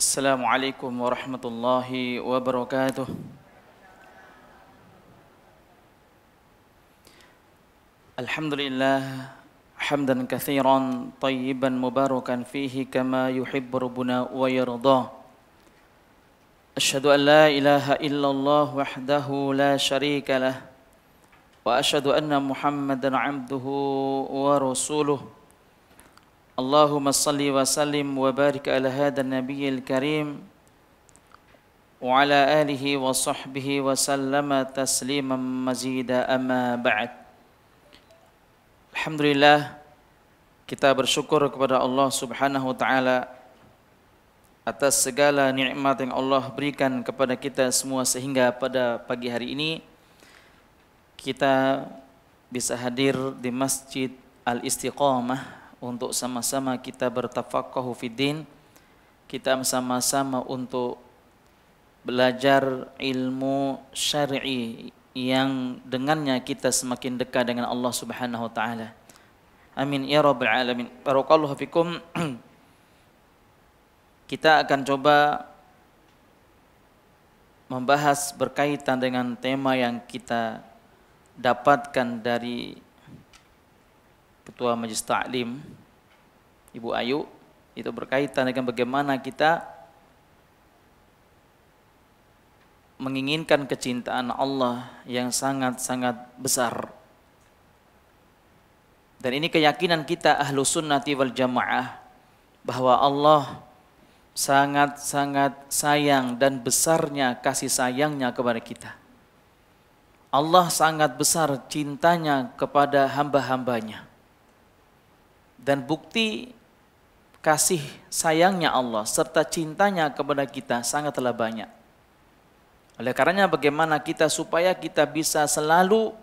Assalamualaikum warahmatullahi wabarakatuh. Alhamdulillah hamdan katsiran tayyiban mubarakan fihi kama yuhibbu rabbuna wa yarda. Asyhadu an la ilaha illallah wahdahu la syarika lah wa asyhadu anna Muhammadan abduhu wa rasuluh. Allahumma salli wa sallim wa barik ala hadha nabiyil karim wa ala alihi wa sahbihi wa sallama tasliman mazida amma ba'd. Alhamdulillah, kita bersyukur kepada Allah Subhanahu wa taala atas segala nikmat yang Allah berikan kepada kita semua sehingga pada pagi hari ini kita bisa hadir di Masjid Al-Istiqamah untuk sama-sama kita bertafaqquhu fiddin, kita sama-sama untuk belajar ilmu syar'i yang dengannya kita semakin dekat dengan Allah Subhanahu wa taala. Amin ya rabbal alamin. Barakallahu fikum. Kita akan coba membahas berkaitan dengan tema yang kita dapatkan dari Ketua Majelis Ta'lim Ibu Ayu, itu berkaitan dengan bagaimana kita menginginkan kecintaan Allah yang sangat-sangat besar. Dan ini keyakinan kita ahlu sunnati wal jamaah bahwa Allah sangat-sangat sayang dan besarnya kasih sayangnya kepada kita. Allah sangat besar cintanya kepada hamba-hambanya. Dan bukti kasih sayangnya Allah serta cintanya kepada kita sangatlah banyak. Oleh karenanya bagaimana kita supaya kita bisa selalu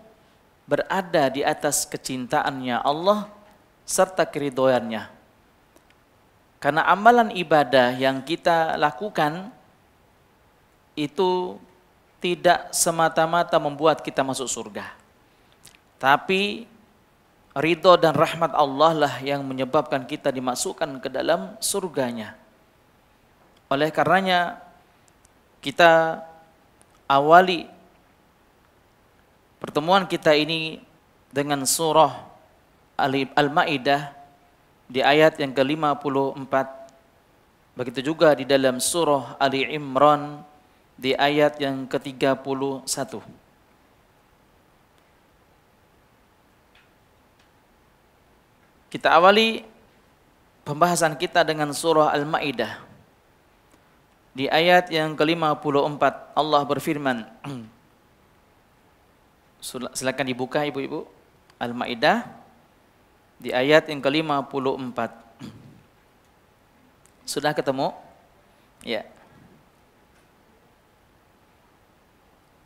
berada di atas kecintaannya Allah serta keridhoannya. Karena amalan ibadah yang kita lakukan itu tidak semata-mata membuat kita masuk surga. Tapi ridho dan rahmat Allah lah yang menyebabkan kita dimasukkan ke dalam surganya. Oleh karenanya kita awali pertemuan kita ini dengan surah Al-Maidah di ayat yang ke-54. Begitu juga di dalam surah Ali Imran di ayat yang ke-31. Kita awali pembahasan kita dengan surah Al-Maidah. Di ayat yang ke-54 Allah berfirman. Silakan dibuka ibu-ibu. Al-Maidah di ayat yang ke-54. Sudah ketemu? Ya.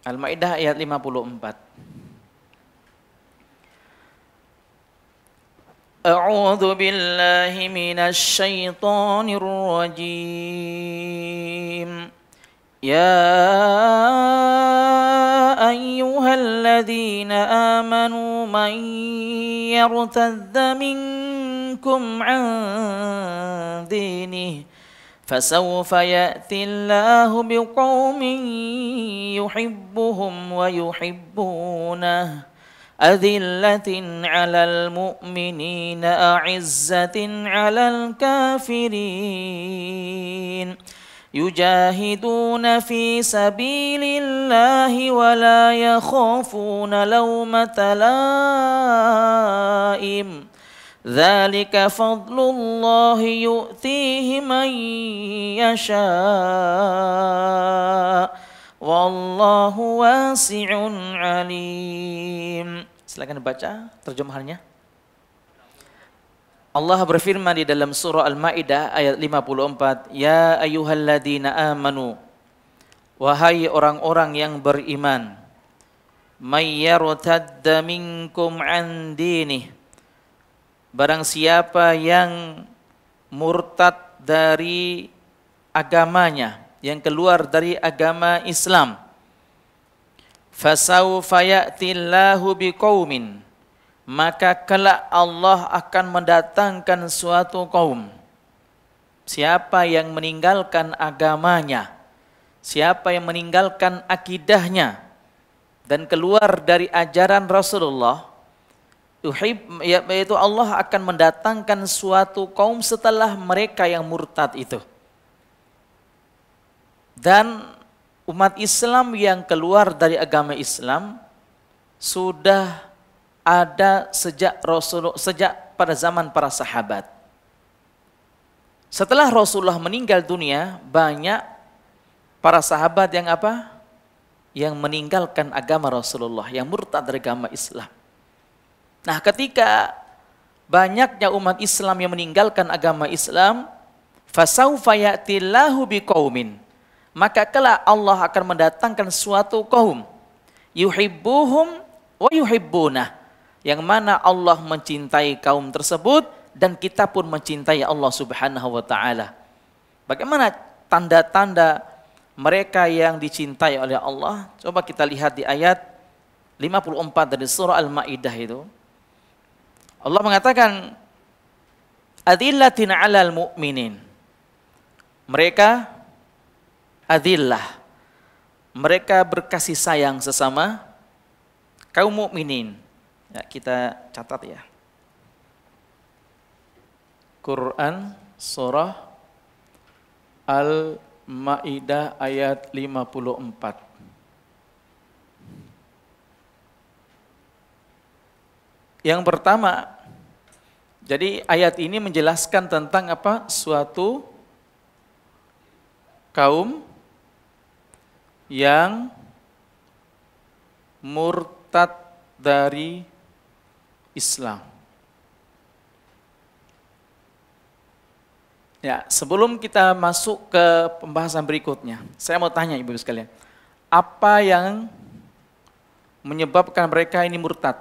Al-Maidah ayat 54. أعوذ بالله من الشيطان الرجيم يا أيها الذين آمنوا من يرتد منكم عن دينه فسوف يأتي الله بقوم يحبهم ويحبونه أذلة على المؤمنين أعزة على الكافرين يجاهدون في سبيل الله ولا يخافون لومة لائم ذلك فضل الله يؤتيه من يشاء والله واسع عليم. Silakan baca terjemahannya. Allah berfirman di dalam surah Al-Maidah ayat 54, Ya ayyuhalladzina amanu, wahai orang-orang yang beriman, may yartadda minkum an dinih, barang siapa yang murtad dari agamanya, yang keluar dari agama Islam, fasawfa ya'tillahu biqaumin, maka kelak Allah akan mendatangkan suatu kaum siapa yang meninggalkan agamanya, siapa yang meninggalkan akidahnya dan keluar dari ajaran Rasulullah, yaitu Allah akan mendatangkan suatu kaum setelah mereka yang murtad itu. Dan umat Islam yang keluar dari agama Islam sudah ada sejak pada zaman para sahabat. Setelah Rasulullah meninggal dunia, banyak para sahabat yang apa? Yang meninggalkan agama Rasulullah, yang murtad dari agama Islam. Nah, ketika banyaknya umat Islam yang meninggalkan agama Islam, fasaufa ya'tillahu biqaumin, maka kelak Allah akan mendatangkan suatu kaum yuhibbuhum wa yuhibbunah, yang mana Allah mencintai kaum tersebut dan kita pun mencintai Allah Subhanahu wa taala. Bagaimana tanda-tanda mereka yang dicintai oleh Allah? Coba kita lihat di ayat 54 dari surah Al-Maidah itu. Allah mengatakan adillatin 'alal mu'minin. Mereka adillah. Mereka berkasih sayang sesama kaum mukminin. Ya, kita catat ya. Quran surah Al-Maidah ayat 54. Yang pertama, jadi ayat ini menjelaskan tentang apa? Suatu kaum yang murtad dari Islam. Ya, sebelum kita masuk ke pembahasan berikutnya, saya mau tanya Ibu sekalian, apa yang menyebabkan mereka ini murtad?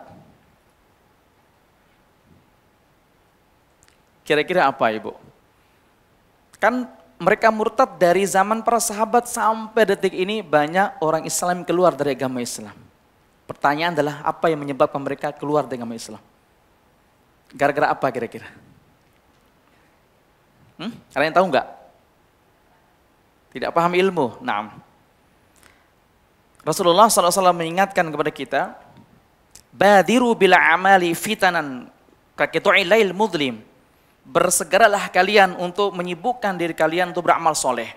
Kira-kira apa Ibu? Kan mereka murtad dari zaman para sahabat sampai detik ini banyak orang Islam keluar dari agama Islam. Pertanyaan adalah apa yang menyebabkan mereka keluar dari agama Islam? Gara-gara apa kira-kira? Ada yang tahu nggak? Tidak paham ilmu? Naam. Rasulullah SAW mengingatkan kepada kita, badiru bila amali fitanan kakitu'i lail mudlim. Bersegeralah kalian untuk menyibukkan diri kalian untuk beramal soleh.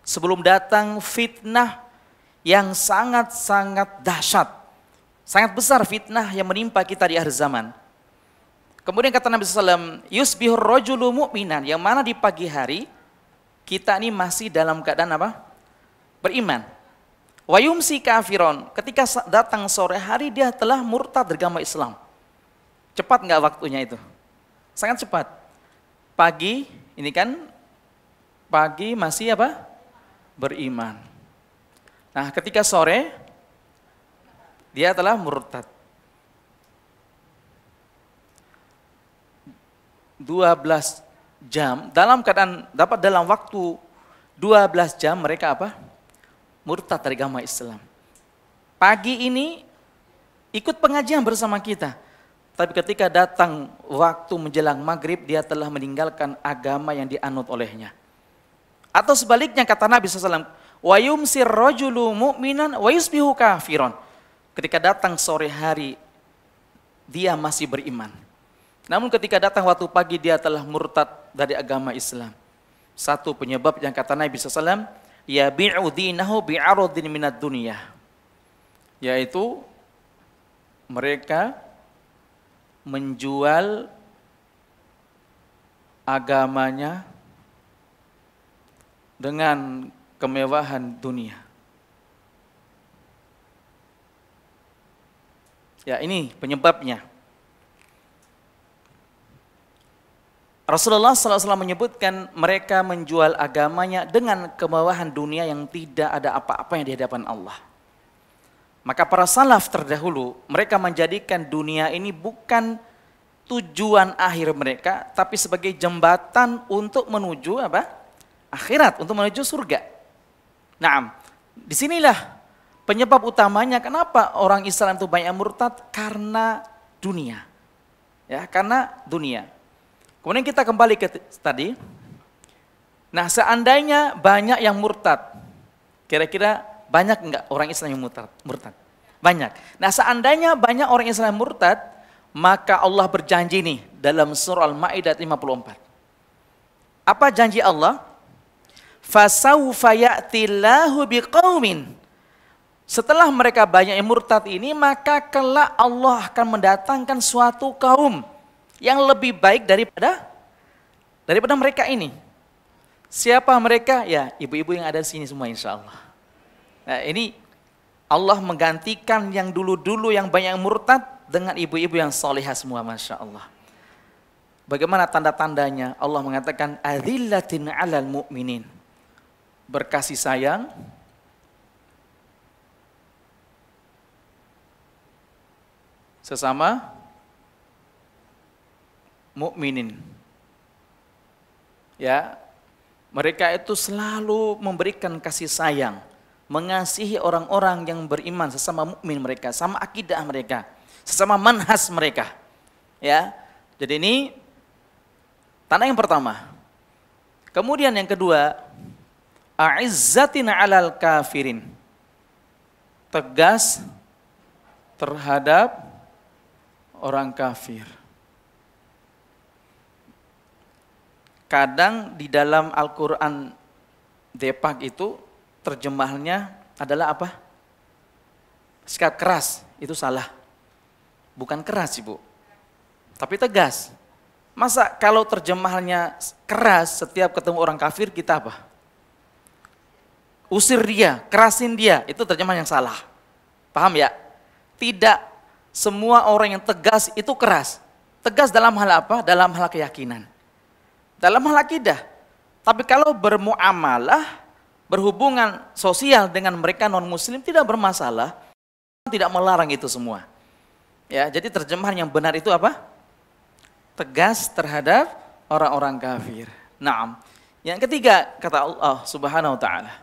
Sebelum datang fitnah yang sangat-sangat dahsyat. Sangat besar fitnah yang menimpa kita di akhir zaman. Kemudian kata Nabi SAW, yusbihur rajulu mu'minan, yang mana di pagi hari kita ini masih dalam keadaan apa? Beriman. Wa yumsi kafiron, ketika datang sore hari dia telah murtad dari agama Islam. Cepat nggak waktunya itu? Sangat cepat. Pagi, ini kan pagi masih apa? Beriman. Nah, ketika sore dia telah murtad. 12 jam, dalam keadaan dapat dalam waktu 12 jam mereka apa? Murtad dari agama Islam. Pagi ini ikut pengajian bersama kita, tapi ketika datang waktu menjelang maghrib dia telah meninggalkan agama yang dianut olehnya. Atau sebaliknya kata Nabi SAW, wa yumsir rajulu mu'minan wa yusbihu kafiron. Ketika datang sore hari dia masih beriman. Namun ketika datang waktu pagi dia telah murtad dari agama Islam. Satu penyebab yang kata Nabi SAW, yabi'u dinahu bi'aradin minad dunya. Yaitu mereka menjual agamanya dengan kemewahan dunia. Ya, ini penyebabnya. Rasulullah SAW menyebutkan mereka menjual agamanya dengan kemewahan dunia yang tidak ada apa-apa yang di hadapan Allah. Maka para salaf terdahulu, mereka menjadikan dunia ini bukan tujuan akhir mereka, tapi sebagai jembatan untuk menuju apa? Akhirat, untuk menuju surga. Nah, disinilah penyebab utamanya kenapa orang Islam itu banyak murtad, karena dunia. Ya, karena dunia. Kemudian kita kembali ke tadi, Nah, seandainya banyak yang murtad, kira-kira banyak enggak orang Islam yang murtad? Banyak. Nah, seandainya banyak orang Islam yang murtad, maka Allah berjanji nih dalam surah Al-Maidah 54. Apa janji Allah? Fasawfa ya'tillahu biqaumin. Setelah mereka banyak yang murtad ini, maka kelak Allah akan mendatangkan suatu kaum yang lebih baik daripada mereka ini. Siapa mereka? Ya, ibu-ibu yang ada di sini semua insya Allah. Nah, ini Allah menggantikan yang dulu-dulu yang banyak yang murtad dengan ibu-ibu yang solehah semua, Masya Allah. Bagaimana tanda-tandanya? Allah mengatakan, adzillatin 'alal mu'minin. Berkasih sayang, sesama mukminin. Ya, mereka itu selalu memberikan kasih sayang, mengasihi orang-orang yang beriman, sesama mukmin mereka, sama akidah mereka, sesama manhaj mereka. Ya. Jadi ini tanda yang pertama. Kemudian yang kedua, a'izzatin 'alal kafirin. Tegas terhadap orang kafir. Kadang di dalam Al-Quran Depak itu terjemahannya adalah apa? Sikap keras, itu salah. Bukan keras, Ibu, tapi tegas. Masa kalau terjemahannya keras, setiap ketemu orang kafir kita apa? Usir dia, kerasin dia, itu terjemahan yang salah. Paham ya? Tidak semua orang yang tegas itu keras. Tegas dalam hal apa? Dalam hal keyakinan. Dalam hal akidah. Tapi kalau bermuamalah, berhubungan sosial dengan mereka non-muslim tidak bermasalah. Tidak melarang itu semua. Ya, jadi terjemahan yang benar itu apa? Tegas terhadap orang-orang kafir. Naam. Yang ketiga kata Allah Subhanahu wa taala,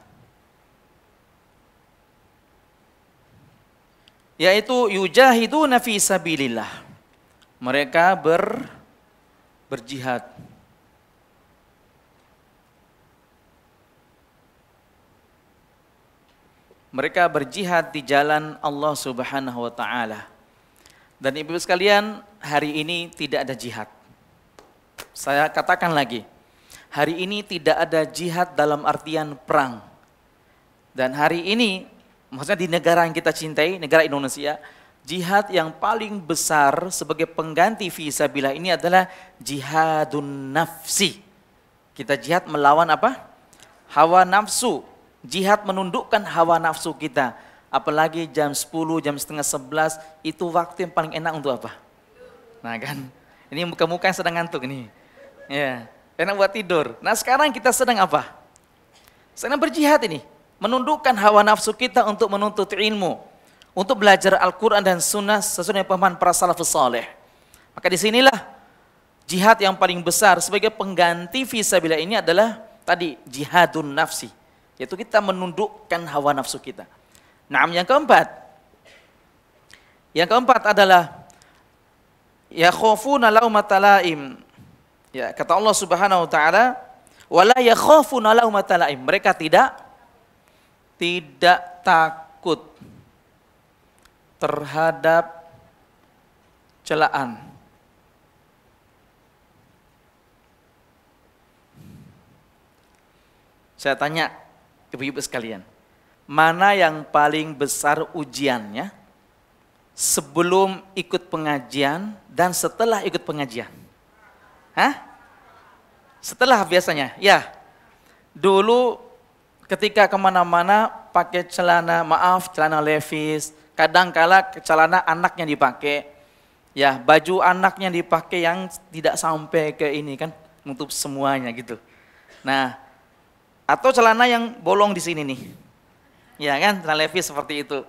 yaitu yujahiduna fi sabilillah. Mereka berjihad. Mereka berjihad di jalan Allah Subhanahu wa taala. Dan ibu sekalian, hari ini tidak ada jihad. Saya katakan lagi, hari ini tidak ada jihad dalam artian perang. Dan hari ini, maksudnya di negara yang kita cintai, negara Indonesia, jihad yang paling besar sebagai pengganti fisabilillah ini adalah jihadun nafsi. Kita jihad melawan apa? Hawa nafsu. Jihad menundukkan hawa nafsu kita. Apalagi jam 10, jam setengah 11, itu waktu yang paling enak untuk apa? Nah kan, ini muka-muka yang sedang ngantuk nih. Ya, enak buat tidur. Nah sekarang kita sedang apa? Sedang berjihad ini. Menundukkan hawa nafsu kita untuk menuntut ilmu, untuk belajar Al-Quran dan Sunnah sesuai dengan pemahaman para salafus saleh. Maka disinilah jihad yang paling besar sebagai pengganti fisabilillah ini adalah tadi jihadun nafsi, yaitu kita menundukkan hawa nafsu kita. Nah, yang keempat adalah yakhafuna laumata laim. Ya, kata Allah Subhanahu wa taala, wala yakhafuna laumata laim. Mereka tidak takut terhadap celaan. Saya tanya ibu-ibu sekalian, mana yang paling besar ujiannya sebelum ikut pengajian dan setelah ikut pengajian? Hah? Setelah biasanya, ya. Dulu ketika kemana-mana pakai celana levis, kadang-kala celana anaknya dipakai, ya baju anaknya dipakai yang tidak sampai ke ini kan, nutup semuanya gitu. Nah, atau celana yang bolong di sini nih, ya kan, celana levis seperti itu.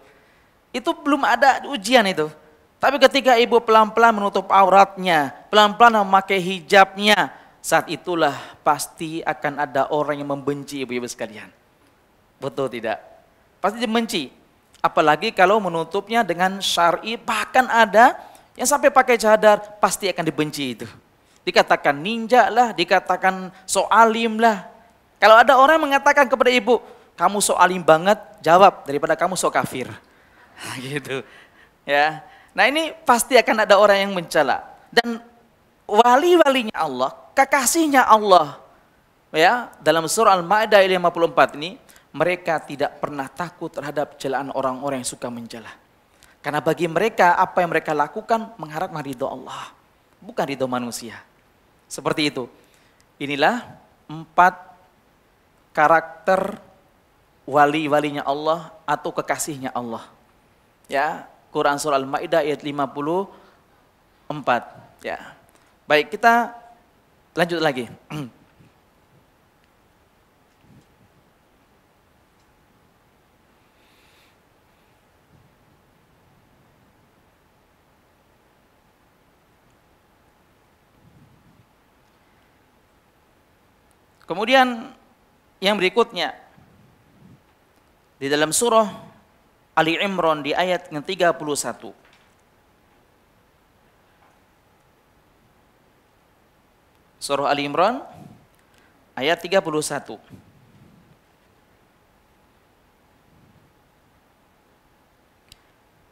Itu belum ada ujian itu. Tapi ketika ibu pelan-pelan menutup auratnya, pelan-pelan memakai hijabnya, saat itulah pasti akan ada orang yang membenci ibu-ibu sekalian. Betul tidak? Pasti dibenci. Apalagi kalau menutupnya dengan syar'i, bahkan ada yang sampai pakai cadar, pasti akan dibenci itu. Dikatakan ninja lah, dikatakan so alim lah. Kalau ada orang mengatakan kepada ibu, kamu sok alim banget, jawab daripada kamu sok kafir. Gitu. Ya. Nah, ini pasti akan ada orang yang mencela. Dan wali-walinya Allah, kekasihnya Allah, ya, dalam surah Al-Maidah 54 ini, mereka tidak pernah takut terhadap celaan orang-orang yang suka mencela. Karena bagi mereka apa yang mereka lakukan mengharapkan ridho Allah, bukan ridho manusia. Seperti itu. Inilah 4 karakter wali-walinya Allah atau kekasihnya Allah. Ya, Quran surah Al-Maidah ayat 54. Ya. Baik, kita lanjut lagi. Kemudian yang berikutnya di dalam surah Ali Imran di ayat yang 31. Surah Ali Imran ayat 31.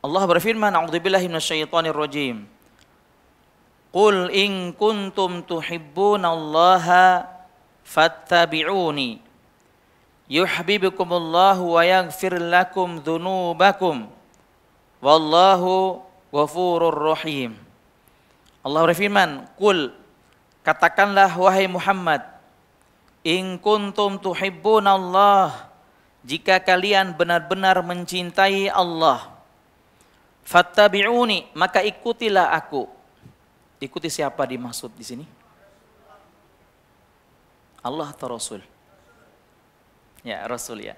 Allah berfirman, "A'udzubillahi minasyaitonir rajim. Qul in kuntum tuhibbunallaha fattabi'uni yuhibbukumullahu wa yaghfir lakum dzunubakum wallahu ghafurur rahim." Allah berfirman, "Qul," katakanlah wahai Muhammad, "in kuntum tuhibbunallah," jika kalian benar-benar mencintai Allah, fattabi'uni, maka ikutilah aku. Ikuti siapa dimaksud di sini? Allah atau Rasul? Ya, Rasul ya.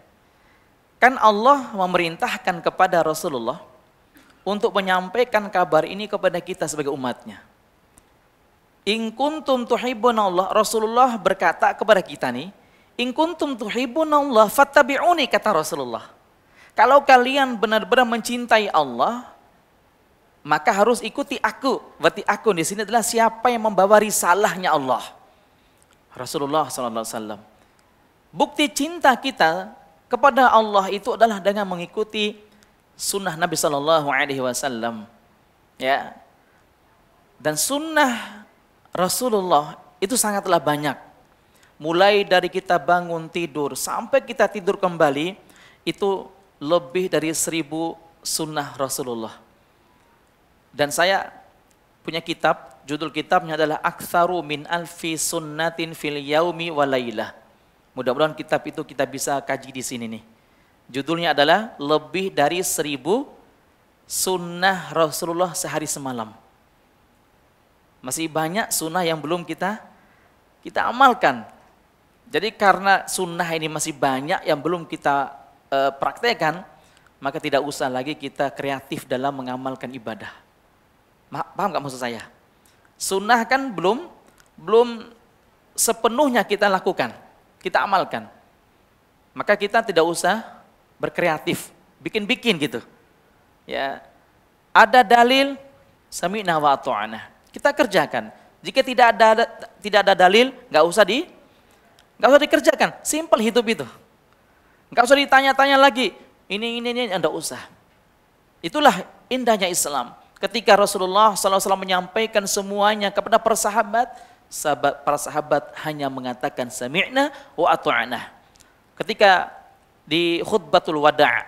Kan Allah memerintahkan kepada Rasulullah untuk menyampaikan kabar ini kepada kita sebagai umatnya. In kuntum tuhibbunallah, Rasulullah berkata kepada kita nih, in kuntum tuhibbunallah fattabi'uni, kata Rasulullah. Kalau kalian benar-benar mencintai Allah, maka harus ikuti aku. Berarti aku di sini adalah siapa yang membawa risalahnya Allah. Rasulullah SAW. Bukti cinta kita kepada Allah itu adalah dengan mengikuti sunnah Nabi SAW. Ya. Dan sunnah Rasulullah itu sangatlah banyak. Mulai dari kita bangun tidur sampai kita tidur kembali, itu lebih dari 1000 sunnah Rasulullah. Dan saya punya kitab, judul kitabnya adalah Aktsaru min alfi sunnatin fil yaumi wa lailah. Mudah-mudahan kitab itu kita bisa kaji di sini nih. Judulnya adalah lebih dari 1000 sunnah Rasulullah sehari semalam. Masih banyak sunnah yang belum kita amalkan. Jadi karena sunnah ini masih banyak yang belum kita praktekkan, maka tidak usah lagi kita kreatif dalam mengamalkan ibadah. Paham gak maksud saya? Sunnah kan belum sepenuhnya kita lakukan, kita amalkan. Maka kita tidak usah berkreatif, bikin-bikin gitu. Ya, ada dalil, sami'na wa ata'na, kita kerjakan. Jika tidak ada dalil, nggak usah dikerjakan. Simple hidup itu. Nggak usah ditanya-tanya lagi. Ini, enggak usah. Itulah indahnya Islam. Ketika Rasulullah SAW menyampaikan semuanya kepada para sahabat hanya mengatakan sami'na wa ata'na. Ketika di khutbatul wada',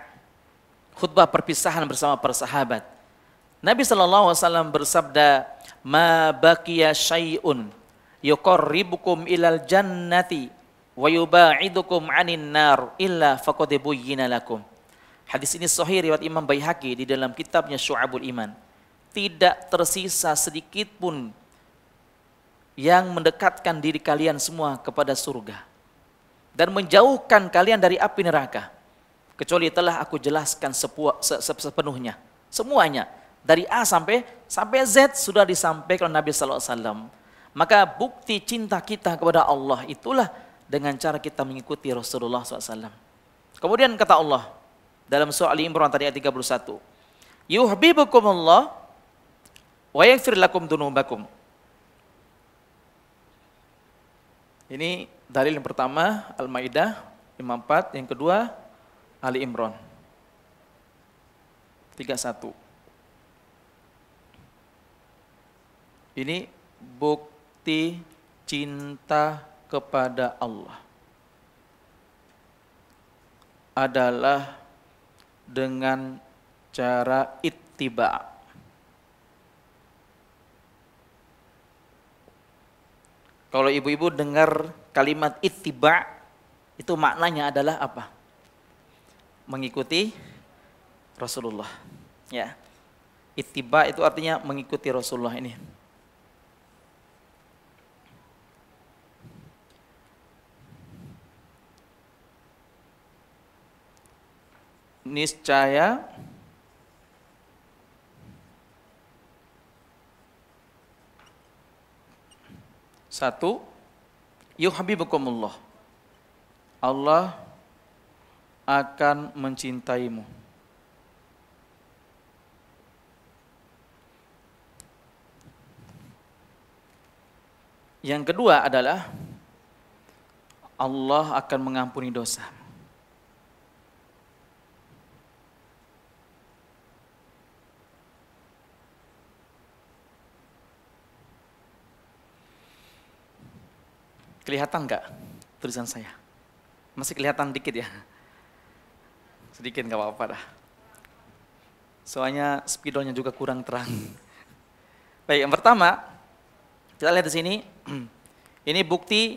khutbah perpisahan bersama para sahabat, Nabi SAW bersabda, "Ma baqiya syai'un yuqarribukum ilal jannati wa yuba'idukum 'anin nar illa faqad buyyina lakum." Hadis ini sahih riwayat Imam Baihaqi di dalam kitabnya Syu'abul Iman. Tidak tersisa sedikit pun yang mendekatkan diri kalian semua kepada surga dan menjauhkan kalian dari api neraka, kecuali telah aku jelaskan sepenuhnya. Semuanya dari A sampai Z sudah disampaikan Nabi SAW. Maka bukti cinta kita kepada Allah itulah dengan cara kita mengikuti Rasulullah SAW. Kemudian kata Allah dalam surah Ali Imran tadi ayat 31, yuhibbukumullah wa yaghfir lakum dzunubakum. Ini dalil yang pertama Al-Maidah 54, yang kedua Ali Imran 31. Ini bukti cinta kepada Allah adalah dengan cara ittiba. Kalau ibu-ibu dengar kalimat ittiba, itu maknanya adalah apa? Mengikuti Rasulullah. Ya. Ittiba itu artinya mengikuti Rasulullah ini. Niscaya satu, yuhibbukumullah, Allah akan mencintaimu. Yang kedua adalah Allah akan mengampuni dosa. Kelihatan nggak tulisan saya? Masih kelihatan dikit ya? Sedikit nggak apa-apa dah. Soalnya spidolnya juga kurang terang. Baik, yang pertama kita lihat di sini. Ini bukti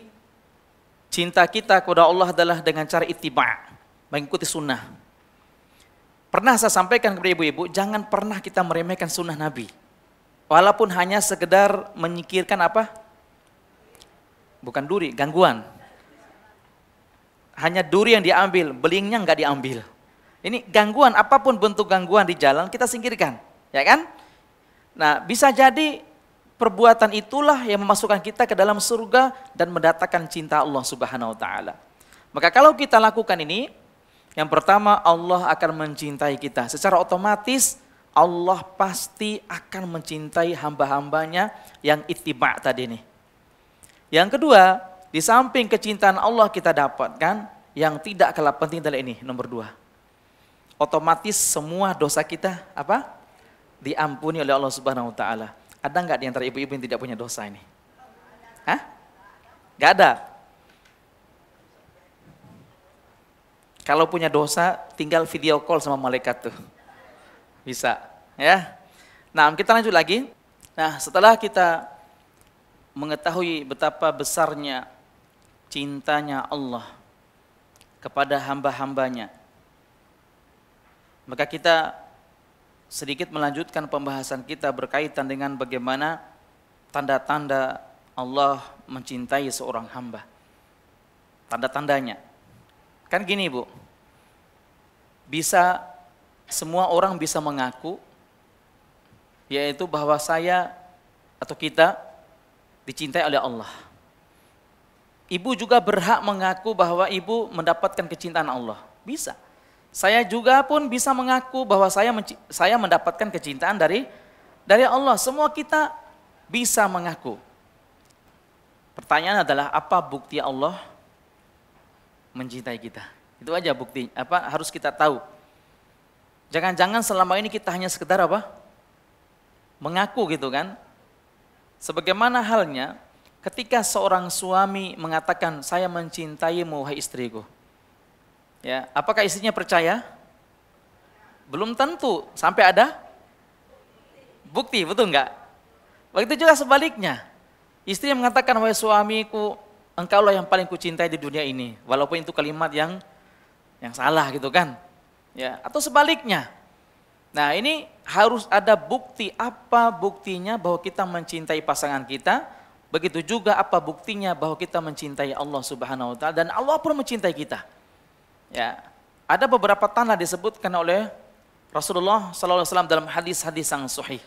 cinta kita kepada Allah adalah dengan cara ittiba, mengikuti sunnah. Pernah saya sampaikan kepada ibu-ibu, jangan pernah kita meremehkan sunnah Nabi. Walaupun hanya sekedar menyingkirkan apa? Bukan duri, gangguan. Hanya duri yang diambil, belingnya nggak diambil. Ini gangguan, apapun bentuk gangguan di jalan kita singkirkan, ya kan? Nah, bisa jadi perbuatan itulah yang memasukkan kita ke dalam surga dan mendatangkan cinta Allah Subhanahu wa taala. Maka kalau kita lakukan ini, yang pertama Allah akan mencintai kita. Secara otomatis Allah pasti akan mencintai hamba-hambanya yang ittiba tadi ini. Yang kedua, di samping kecintaan Allah kita dapatkan, yang tidak kalah penting adalah ini, nomor 2. Otomatis semua dosa kita apa? Diampuni oleh Allah Subhanahu wa taala. Ada enggak di antara ibu-ibu yang tidak punya dosa ini? Hah? Enggak ada. Kalau punya dosa, tinggal video call sama malaikat tuh. Bisa, ya. Nah, kita lanjut lagi. Nah, setelah kita mengetahui betapa besarnya cintanya Allah kepada hamba-hambanya, maka kita sedikit melanjutkan pembahasan kita berkaitan dengan bagaimana tanda-tanda Allah mencintai seorang hamba. Tanda-tandanya. Kan gini Bu, semua orang bisa mengaku, yaitu bahwa saya atau kita dicintai oleh Allah. Ibu juga berhak mengaku bahwa ibu mendapatkan kecintaan Allah. Bisa. Saya juga pun bisa mengaku bahwa saya mendapatkan kecintaan dari Allah. Semua kita bisa mengaku. Pertanyaan adalah apa bukti Allah mencintai kita? Itu aja bukti. Apa harus kita tahu. Jangan-jangan selama ini kita hanya sekedar apa? Mengaku gitu kan? Sebagaimana halnya ketika seorang suami mengatakan saya mencintaimu wahai istriku. Ya, apakah istrinya percaya? Belum tentu sampai ada bukti, betul enggak? Begitu juga sebaliknya. Istri yang mengatakan wahai suamiku, engkaulah yang paling kucintai di dunia ini, walaupun itu kalimat yang salah gitu kan. Ya, atau sebaliknya. Nah, ini harus ada bukti. Apa buktinya bahwa kita mencintai pasangan kita? Begitu juga apa buktinya bahwa kita mencintai Allah Subhanahu wa taala dan Allah pun mencintai kita. Ya, ada beberapa tanda disebutkan oleh Rasulullah sallallahu alaihi wasallam dalam hadis-hadis yang sahih.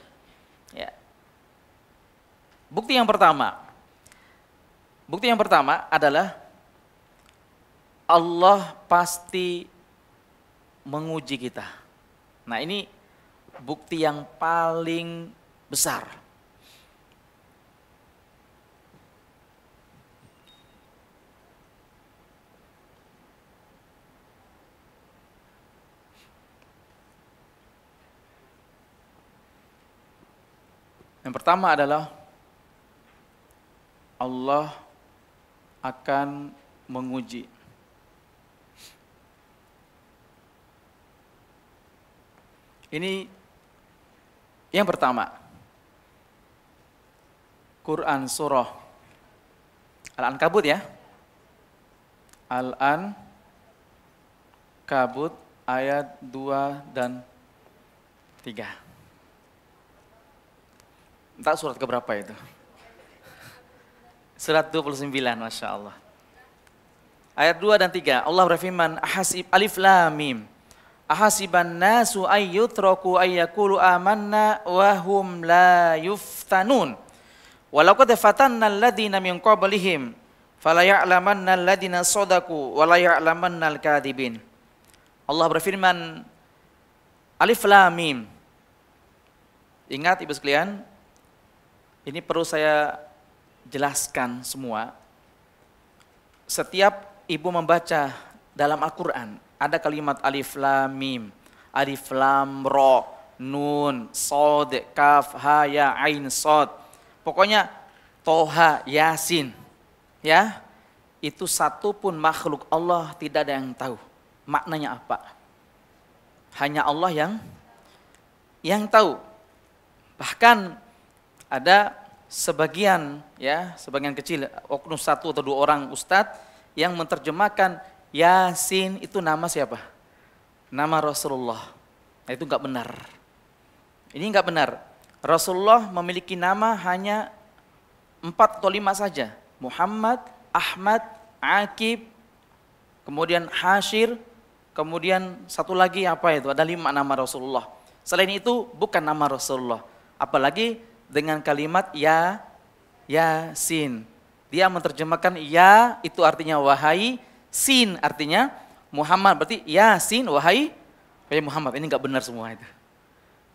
Ya. Bukti yang pertama adalah Allah pasti menguji kita. Nah, ini bukti yang paling besar. Yang pertama adalah Allah akan menguji. Ini yang pertama. Quran surah Al-Ankabut ya. Al-Ankabut ayat 2 dan 3. Entah surat keberapa itu? Surat 29, Masya Allah. Ayat 2 dan 3, Allah berfirman, Alif Lam Mim. Ahasiban nasu ayyutraku ayyakulu amanna wa hum la yuftanun. Walau qad fatanna alladhina min qablihim fala ya'lamanna alladhina shadaku wa la ya'lamanna al-kadhibin. Allah berfirman, Alif Lam Mim. Ingat Ibu sekalian, ini perlu saya jelaskan semua. Setiap Ibu membaca dalam Al-Quran, ada kalimat Alif Lam Mim, Alif Lam Ra, Nun, Sod, Kaf, Ha, Ya, Ain, Sod. Pokoknya Toha, Yasin. Ya, itu satu pun makhluk Allah tidak ada yang tahu maknanya apa. Hanya Allah yang tahu. Bahkan ada sebagian kecil, oknum satu atau dua orang ustadz yang menerjemahkan Yasin itu nama siapa? Nama Rasulullah. Nah, itu enggak benar. Ini enggak benar. Rasulullah memiliki nama hanya 4 atau 5 saja. Muhammad, Ahmad, Aqib, kemudian Hashir, kemudian satu lagi apa itu? Ada 5 nama Rasulullah. Selain itu bukan nama Rasulullah. Apalagi dengan kalimat Yasin. Dia menerjemahkan ya itu artinya wahai, sin artinya Muhammad. Berarti Yasin wahai Muhammad. Ini enggak benar semua itu.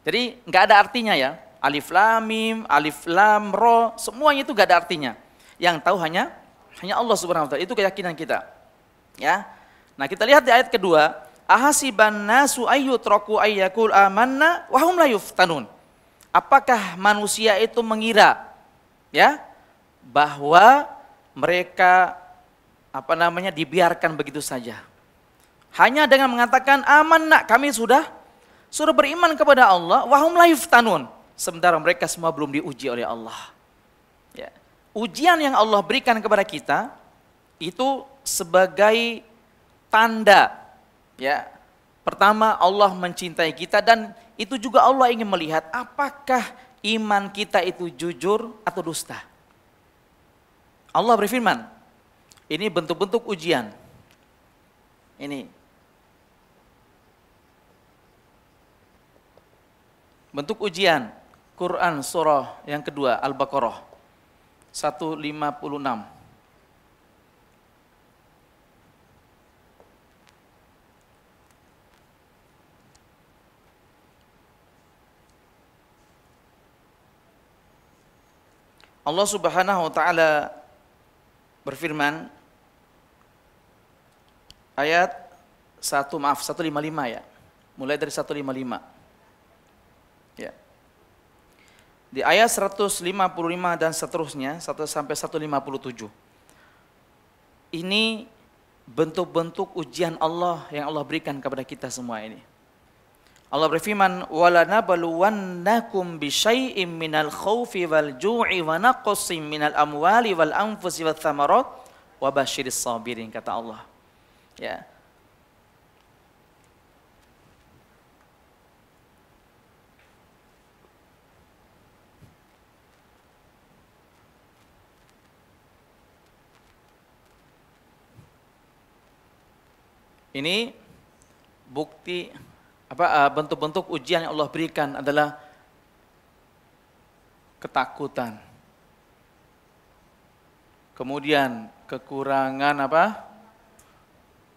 Jadi enggak ada artinya ya. Alif Lam Mim, Alif Lam Ra, semuanya itu enggak ada artinya. Yang tahu hanya Allah Subhanahu wa taala. Itu keyakinan kita. Ya. Nah, kita lihat di ayat kedua, ahasiban nasu ayyutraku ayyakul amanna wa hum la yuftanun. Apakah manusia itu mengira ya bahwa mereka dibiarkan begitu saja? Hanya dengan mengatakan amanna, kami sudah beriman kepada Allah, wa hum la yuftanun. Sementara mereka semua belum diuji oleh Allah. Ya. Ujian yang Allah berikan kepada kita itu sebagai tanda ya. Pertama, Allah mencintai kita dan itu juga Allah ingin melihat apakah iman kita itu jujur atau dusta. Allah berfirman, ini bentuk-bentuk ujian. Ini bentuk ujian Quran surah yang kedua Al-Baqarah 156. Allah Subhanahu wa taala berfirman ayat 155 ya. Mulai dari 155. Ya. Di ayat 155 dan seterusnya sampai 157. Ini bentuk-bentuk ujian Allah yang Allah berikan kepada kita semua ini. Allah berfirman, "Walanabluwannakum bisyai'im minal khaufi wal ju'i wa naqsin minal amwali wal anfusi wath thamarat wa basyiris sabirin," kata Allah. Ya. Ini bukti bentuk-bentuk ujian yang Allah berikan adalah ketakutan. Kemudian kekurangan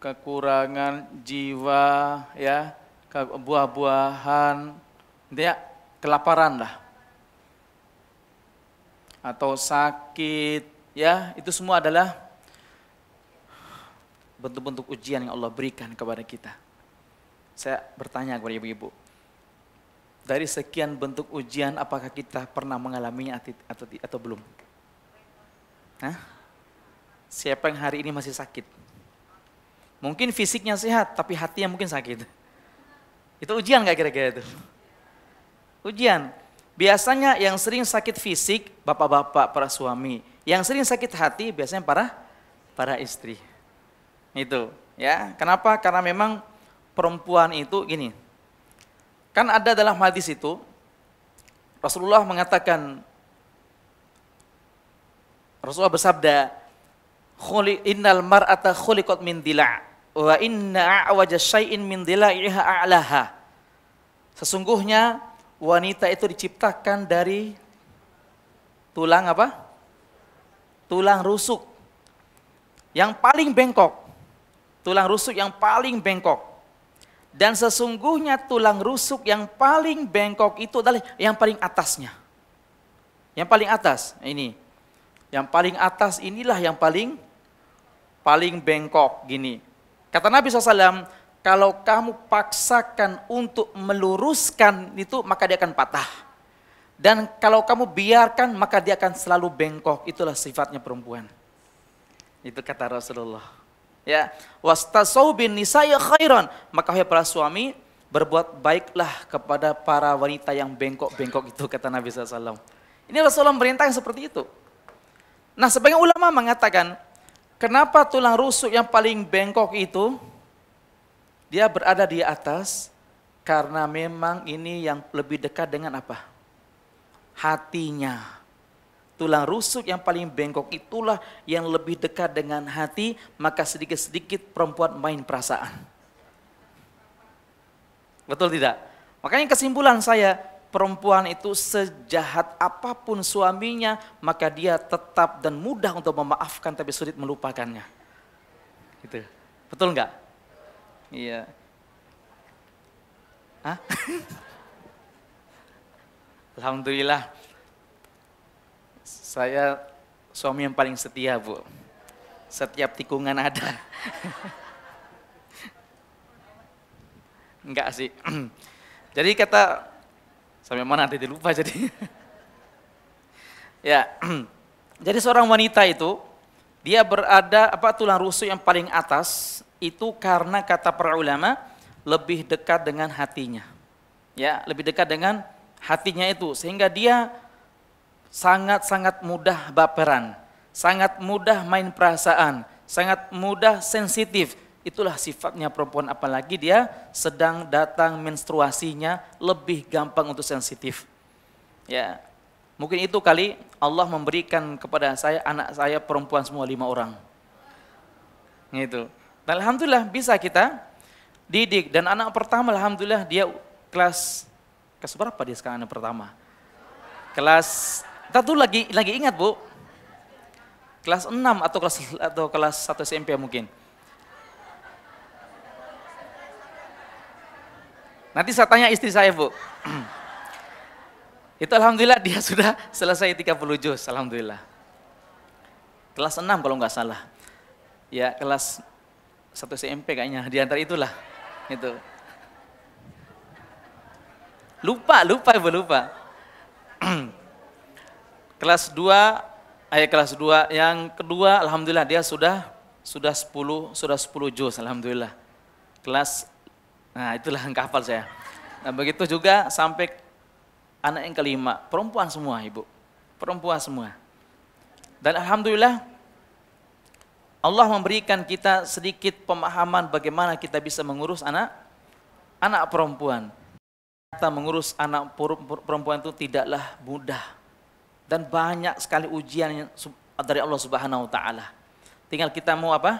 kekurangan jiwa ya, buah-buahan, ya, kelaparan lah. Atau sakit, ya, itu semua adalah bentuk-bentuk ujian yang Allah berikan kepada kita. Saya bertanya kepada ibu-ibu, Dari sekian bentuk ujian, apakah kita pernah mengalaminya atau belum? Hah? Siapa yang hari ini masih sakit? Mungkin fisiknya sehat, tapi hatinya mungkin sakit. Itu ujian nggak kira-kira itu? Ujian. Biasanya yang sering sakit fisik, bapak-bapak, para suami. Yang sering sakit hati, biasanya para istri. Itu, ya. Kenapa? Karena memang perempuan itu gini. Kan ada dalam hadis itu, Rasulullah mengatakan, Rasulullah bersabda, innal mar'ata khuliqat min dila' wa inna a'waja syai'in min dila'iha a'laha. Sesungguhnya wanita itu diciptakan dari tulang apa? Tulang rusuk yang paling bengkok. Tulang rusuk yang paling bengkok. Dan sesungguhnya tulang rusuk yang paling bengkok itu adalah yang paling atasnya. Yang paling atas, ini. Yang paling atas inilah yang paling bengkok, gini. Kata Nabi SAW, kalau kamu paksakan untuk meluruskan itu, maka dia akan patah. Dan kalau kamu biarkan, maka dia akan selalu bengkok. Itulah sifatnya perempuan. Itu kata Rasulullah. Ya, wastasau bin nisaya khairan, maka hai para suami berbuat baiklah kepada para wanita yang bengkok-bengkok itu, kata Nabi SAW. Ini Rasulullah merintahkan seperti itu. Nah, sebagian ulama mengatakan, kenapa tulang rusuk yang paling bengkok itu dia berada di atas? Karena memang ini yang lebih dekat dengan apa? Hatinya. Tulang rusuk yang paling bengkok itulah yang lebih dekat dengan hati, maka sedikit-sedikit perempuan main perasaan. Betul tidak? Makanya kesimpulan saya, perempuan itu sejahat apapun suaminya, maka dia tetap dan mudah untuk memaafkan tapi sulit melupakannya. Gitu. Betul enggak? Iya. Hah? Alhamdulillah. Saya suami yang paling setia, Bu. Setiap tikungan ada. Enggak sih. Jadi kata, sampai mana nanti lupa jadi. Ya, jadi seorang wanita itu, dia berada tulang rusuk yang paling atas, itu karena kata para ulama, lebih dekat dengan hatinya. Ya, lebih dekat dengan hatinya itu. Sehingga dia sangat-sangat mudah baperan, sangat mudah main perasaan, sangat mudah sensitif. Itulah sifatnya perempuan, apalagi dia sedang datang menstruasinya, lebih gampang untuk sensitif. Ya, mungkin itu kali Allah memberikan kepada saya, anak saya perempuan semua 5 orang. Gitu. Dan alhamdulillah bisa kita didik. Dan anak pertama alhamdulillah dia kelas berapa dia sekarang anak pertama? Kita tuh lagi ingat, Bu. Kelas 6 atau kelas 1 SMP mungkin. Nanti saya tanya istri saya, Bu. Itu alhamdulillah dia sudah selesai 30 juz, alhamdulillah. Kelas 6 kalau nggak salah. Ya, kelas 1 SMP kayaknya, di antara itulah. Itu. Lupa Ibu, lupa. Kelas 2 yang kedua alhamdulillah dia sudah 10 juz alhamdulillah. Nah itulah yang hafal saya. Nah begitu juga sampai anak yang kelima, perempuan semua, Ibu. Perempuan semua. Dan alhamdulillah Allah memberikan kita sedikit pemahaman bagaimana kita bisa mengurus anak perempuan. Kita mengurus anak perempuan itu tidaklah mudah. Dan banyak sekali ujian dari Allah Subhanahu wa taala. Tinggal kita mau apa?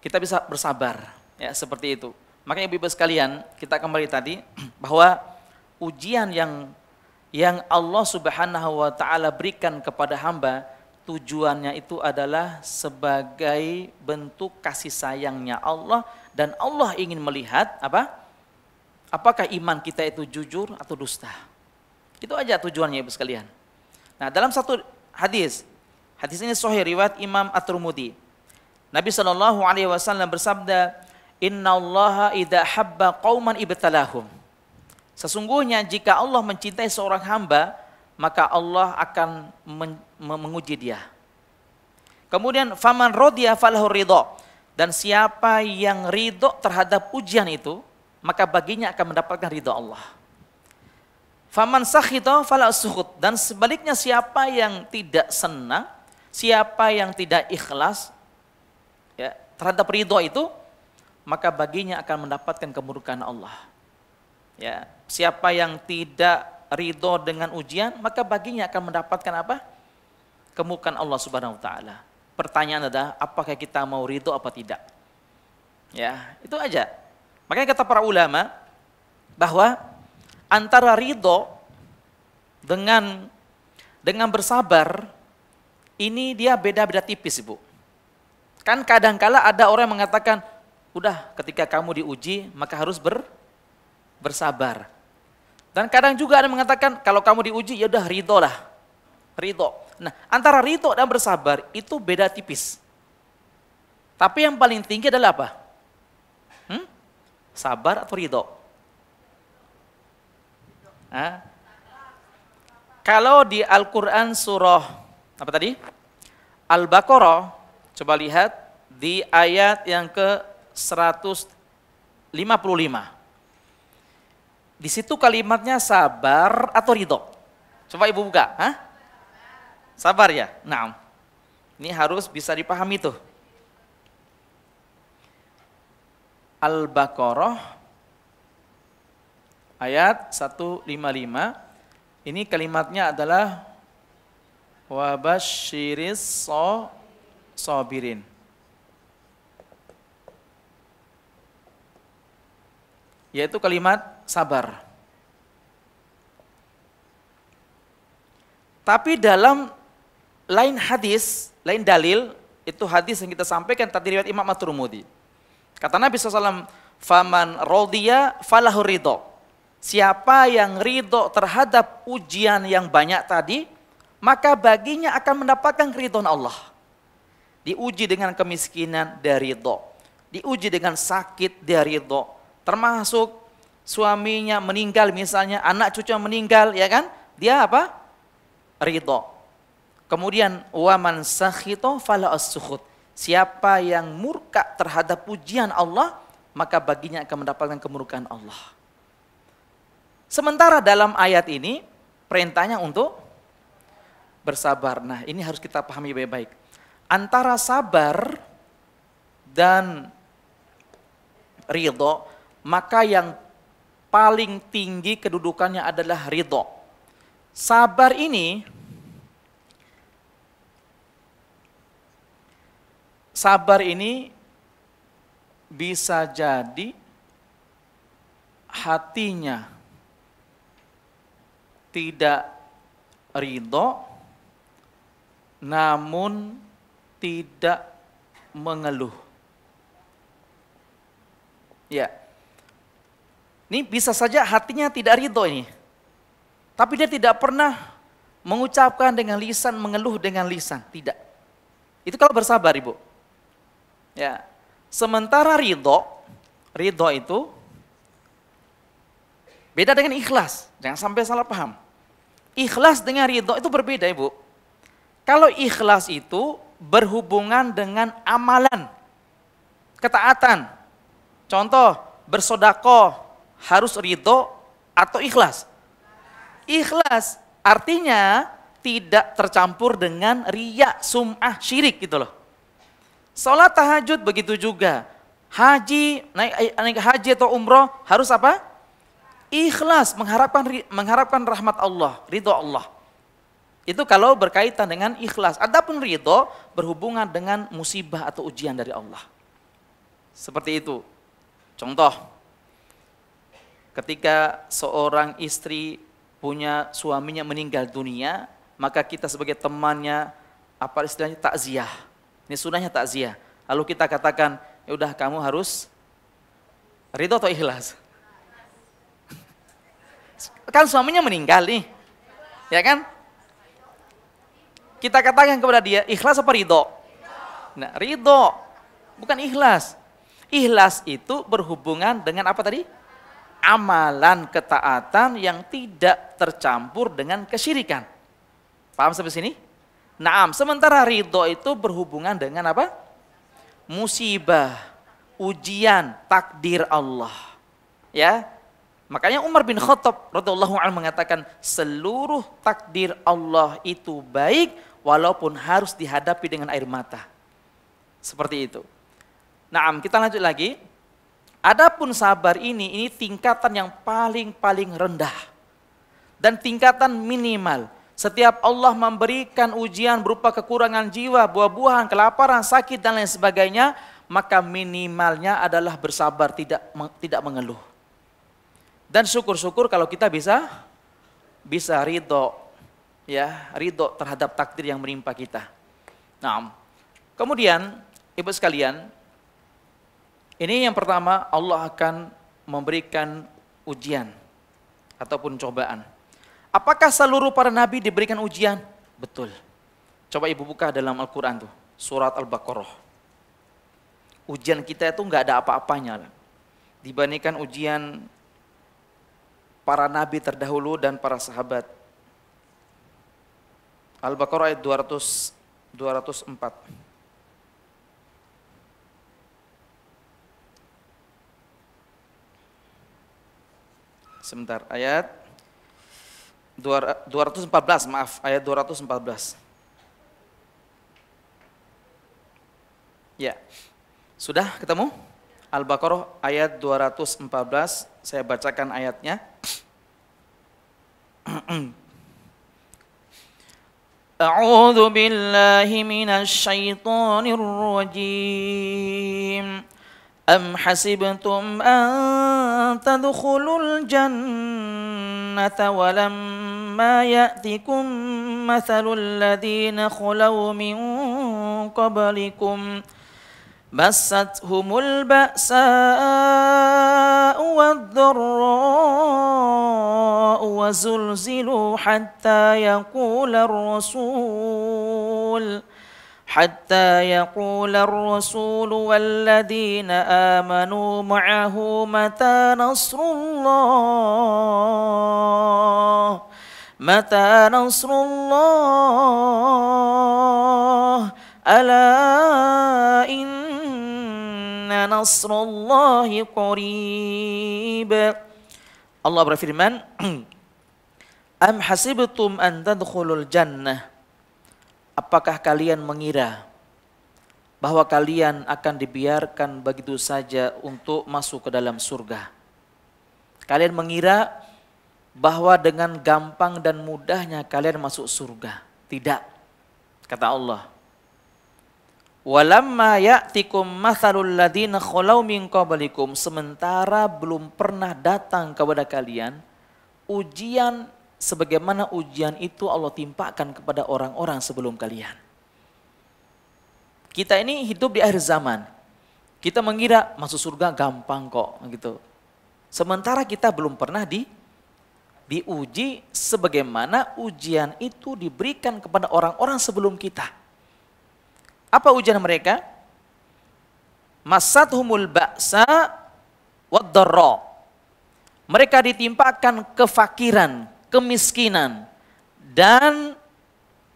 Kita bisa bersabar, ya seperti itu. Makanya Ibu-ibu sekalian, kita kembali tadi bahwa ujian yang Allah Subhanahu wa taala berikan kepada hamba, tujuannya itu adalah sebagai bentuk kasih sayangnya Allah, dan Allah ingin melihat apa? Apakah iman kita itu jujur atau dusta. Itu aja tujuannya, Ibu sekalian. Nah, dalam satu hadis ini sahih riwayat Imam At-Tirmidzi. Nabi SAW bersabda, "Innallaha idza habba qauman ibtalahum." Sesungguhnya jika Allah mencintai seorang hamba, maka Allah akan menguji dia. Kemudian faman rodiya falahu ridho, dan siapa yang ridho terhadap ujian itu, maka baginya akan mendapatkan ridho Allah. Faman sakhita falahu sukhut, dan sebaliknya siapa yang tidak senang, siapa yang tidak ikhlas ya, terhadap ridho itu, maka baginya akan mendapatkan kemurkaan Allah. Ya, siapa yang tidak ridho dengan ujian, maka baginya akan mendapatkan apa? Kemurkaan Allah Subhanahu wa taala. Pertanyaan adalah apakah kita mau ridho apa tidak? Ya, itu aja. Makanya kata para ulama bahwa antara ridho dengan bersabar ini dia beda-beda tipis, Ibu. Kan kadangkala ada orang yang mengatakan, udah ketika kamu diuji maka harus bersabar. Dan kadang juga ada yang mengatakan kalau kamu diuji ya udah ridho lah. Ridho. Nah, antara ridho dan bersabar itu beda tipis. Tapi yang paling tinggi adalah apa? Sabar atau ridho? Kalau di Al-Quran surah apa tadi? Al-Baqarah, coba lihat di ayat yang ke 155. Di situ kalimatnya sabar atau ridho? Coba Ibu buka. Sabar ya? Nah, ini harus bisa dipahami tuh. Al-Baqarah ayat 155. Ini kalimatnya adalah wabasyiris sabirin. Yaitu kalimat sabar. Tapi dalam lain hadis, lain dalil, itu hadis yang kita sampaikan tadi riwayat Imam At-Tirmidzi. Kata Nabi SAW, faman rodiya falahu ridho. Siapa yang ridho terhadap ujian yang banyak tadi, maka baginya akan mendapatkan keridhaan Allah. Diuji dengan kemiskinan, dia ridho. Diuji dengan sakit, dia ridho. Termasuk suaminya meninggal misalnya, anak cucu meninggal, ya kan? Dia apa? Ridho. Kemudian waman sakhito fala as-sukhut. Siapa yang murka terhadap pujian Allah, maka baginya akan mendapatkan kemurkaan Allah. Sementara dalam ayat ini perintahnya untuk bersabar. Nah, ini harus kita pahami baik-baik. Antara sabar dan ridho, maka yang paling tinggi kedudukannya adalah ridho. Sabar ini bisa jadi hatinya tidak ridho, namun tidak mengeluh. Ya, ini bisa saja hatinya tidak ridho ini, tapi dia tidak pernah mengucapkan dengan lisan, mengeluh dengan lisan, tidak. Itu kalau bersabar, Ibu. Ya, sementara ridho itu beda dengan ikhlas. Jangan sampai salah paham. Ikhlas dengan ridho itu berbeda, Ibu. Kalau ikhlas itu berhubungan dengan amalan, ketaatan. Contoh, bersedekah harus ridho atau ikhlas? Ikhlas artinya tidak tercampur dengan riya, sum'ah, syirik gitu loh. Salat tahajud begitu juga. Haji, naik haji atau umroh harus apa? Ikhlas, mengharapkan rahmat Allah, ridho Allah. Itu kalau berkaitan dengan ikhlas. Adapun ridho berhubungan dengan musibah atau ujian dari Allah. Seperti itu. Contoh, ketika seorang istri punya suaminya meninggal dunia, maka kita sebagai temannya, apa istilahnya, takziah. Ini sunahnya takziah. Lalu kita katakan, ya udah kamu harus ridho atau ikhlas? Kan suaminya meninggal nih, ya kan? Kita katakan kepada dia, ikhlas apa ridho? Nah, ridho, bukan ikhlas. Ikhlas itu berhubungan dengan apa tadi? amalan ketaatan yang tidak tercampur dengan kesyirikan. Paham sampai sini? Naam, sementara ridho itu berhubungan dengan apa? Musibah, ujian, takdir Allah. Ya. Makanya Umar bin Khattab radhiyallahu anhu mengatakan seluruh takdir Allah itu baik walaupun harus dihadapi dengan air mata. Seperti itu. Naam, kita lanjut lagi. Adapun sabar ini tingkatan yang paling rendah. Dan tingkatan minimal. Setiap Allah memberikan ujian berupa kekurangan jiwa, buah-buahan, kelaparan, sakit dan lain sebagainya, maka minimalnya adalah bersabar, tidak mengeluh. Dan syukur-syukur kalau kita bisa ridho, ya, ridho terhadap takdir yang menimpa kita. Nah, kemudian ibu sekalian, ini yang pertama Allah akan memberikan ujian ataupun cobaan. Apakah seluruh para nabi diberikan ujian? Betul. Coba ibu buka dalam Al-Quran tuh, surat Al-Baqarah. Ujian kita itu nggak ada apa-apanya dibandingkan ujian para nabi terdahulu dan para sahabat. Al-Baqarah ayat 204. Sebentar, ayat 214, maaf, ayat 214. Ya, sudah ketemu? Al-Baqarah ayat 214, saya bacakan ayatnya. A'udzu billahi minasy syaithanir rajim. Am hasibtum an tadkhulul jannata wa lamma ya'tikum mathalul ladzina khalaw min qablikum massatuhumul ba'sa'u wad-dharra'u wa zulzilu hatta yaqula ar-rasul walladzina amanu ma'ahu mata nasrullah ala inna nasrullahi qarib. Allah berfirman, am hasibtum an tadkhulul jannah, apakah kalian mengira bahwa kalian akan dibiarkan begitu saja untuk masuk ke dalam surga? Kalian mengira bahwa dengan gampang dan mudahnya kalian masuk surga? Tidak, kata Allah. Walamma ya'tikum mathalul ladzina khalaw min qablikum, sementara belum pernah datang kepada kalian ujian sebagaimana ujian itu Allah timpakan kepada orang-orang sebelum kalian. Kita ini hidup di akhir zaman. Kita mengira masuk surga gampang kok gitu. Sementara kita belum pernah diuji sebagaimana ujian itu diberikan kepada orang-orang sebelum kita. Apa ujian mereka? Massatuhumul ba'sa wad-dharra. Mereka ditimpakan kefakiran, kemiskinan, dan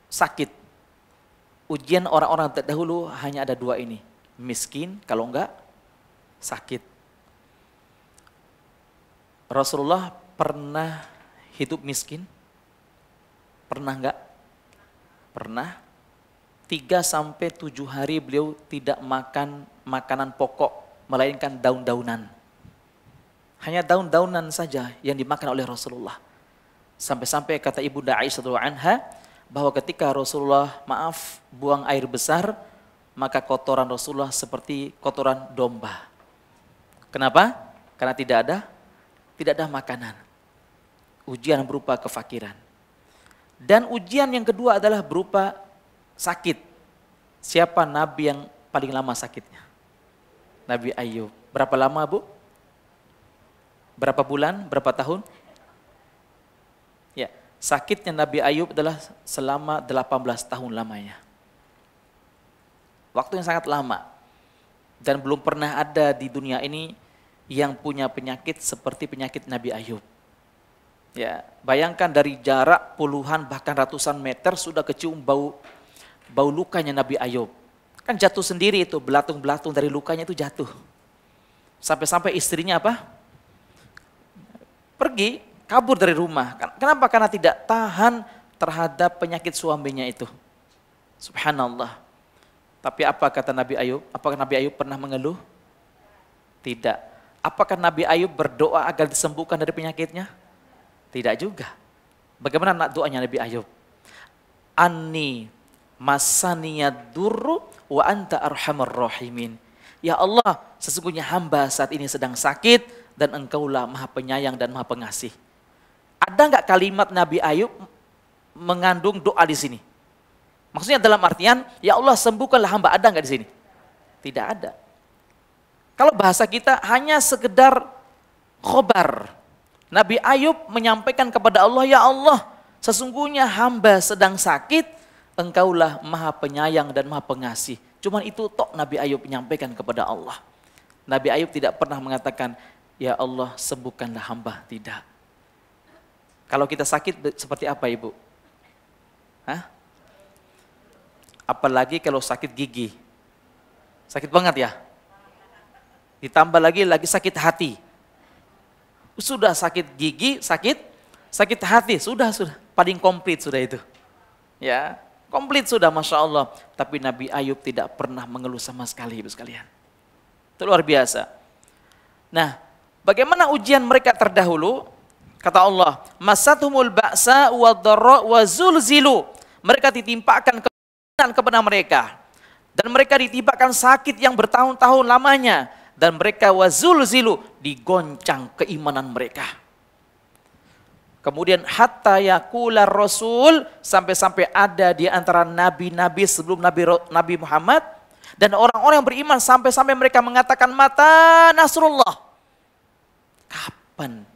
sakit. Ujian orang-orang terdahulu hanya ada dua ini. Miskin, kalau enggak sakit. Rasulullah pernah hidup miskin? Pernah enggak? Pernah. 3-7 hari beliau tidak makan makanan pokok, melainkan daun-daunan. Hanya daun-daunan saja yang dimakan oleh Rasulullah. Sampai-sampai kata Ibunda Aisyah radhiyallahu anha bahwa ketika Rasulullah buang air besar, maka kotoran Rasulullah seperti kotoran domba. Kenapa? Karena tidak ada makanan. Ujian berupa kefakiran. Dan ujian yang kedua adalah berupa sakit. Siapa nabi yang paling lama sakitnya? Nabi Ayub. Berapa lama, Bu? Berapa bulan? Berapa tahun? Ya, sakitnya Nabi Ayub adalah selama 18 tahun lamanya. Waktu yang sangat lama. Dan belum pernah ada di dunia ini yang punya penyakit seperti penyakit Nabi Ayub. Ya, bayangkan dari jarak puluhan bahkan ratusan meter sudah kecium bau lukanya Nabi Ayub. Kan jatuh sendiri itu, belatung-belatung dari lukanya itu jatuh. Sampai-sampai istrinya apa? Pergi, kabur dari rumah. Kenapa? Karena tidak tahan terhadap penyakit suaminya itu. Subhanallah. Tapi apa kata Nabi Ayub? Apakah Nabi Ayub pernah mengeluh? Tidak. Apakah Nabi Ayub berdoa agar disembuhkan dari penyakitnya? Tidak juga. Bagaimana doanya Nabi Ayub? Anni masaniyad durru wa anta arhamar rahimin. Ya Allah, sesungguhnya hamba saat ini sedang sakit dan engkaulah maha penyayang dan maha pengasih. Ada enggak kalimat Nabi Ayub mengandung doa di sini? Maksudnya dalam artian, ya Allah sembuhkanlah hamba, ada enggak di sini? Tidak ada. Kalau bahasa kita hanya sekedar khobar. Nabi Ayub menyampaikan kepada Allah, ya Allah, sesungguhnya hamba sedang sakit, engkaulah maha penyayang dan maha pengasih. Cuman itu tok Nabi Ayub menyampaikan kepada Allah. Nabi Ayub tidak pernah mengatakan, ya Allah sembuhkanlah hamba, tidak. Kalau kita sakit seperti apa ibu? Hah? Apalagi kalau sakit gigi. Sakit banget ya? Ditambah lagi sakit hati. Sudah sakit gigi, sakit hati, sudah paling komplit sudah itu. Ya, komplit sudah, Masya Allah. Tapi Nabi Ayub tidak pernah mengeluh sama sekali, ibu sekalian. Itu luar biasa. Nah, bagaimana ujian mereka terdahulu? Kata Allah, masathumul ba'sa wa dharra wa zulzilu. Mereka ditimpakan kebenaran kepada mereka. Dan mereka ditimpakan sakit yang bertahun-tahun lamanya. Dan mereka wazulzilu, digoncang keimanan mereka. Kemudian hatta yaqula rasul, sampai-sampai ada di antara nabi-nabi sebelum Nabi Muhammad dan orang-orang yang beriman sampai-sampai mereka mengatakan mata nasrullah. Kapan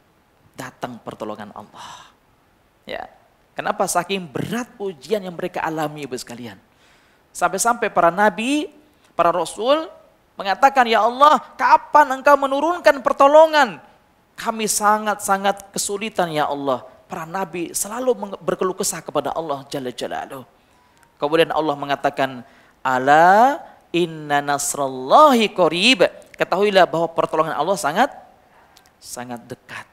datang pertolongan Allah? Ya. Kenapa saking berat ujian yang mereka alami, ibu sekalian? Sampai-sampai para nabi, para rasul mengatakan, ya Allah, kapan engkau menurunkan pertolongan? Kami sangat-sangat kesulitan ya Allah. Para nabi selalu berkeluh kesah kepada Allah Jalla Jalaluh. Kemudian Allah mengatakan, ala inna nasrallahi qarib. Ketahuilah bahwa pertolongan Allah sangat dekat.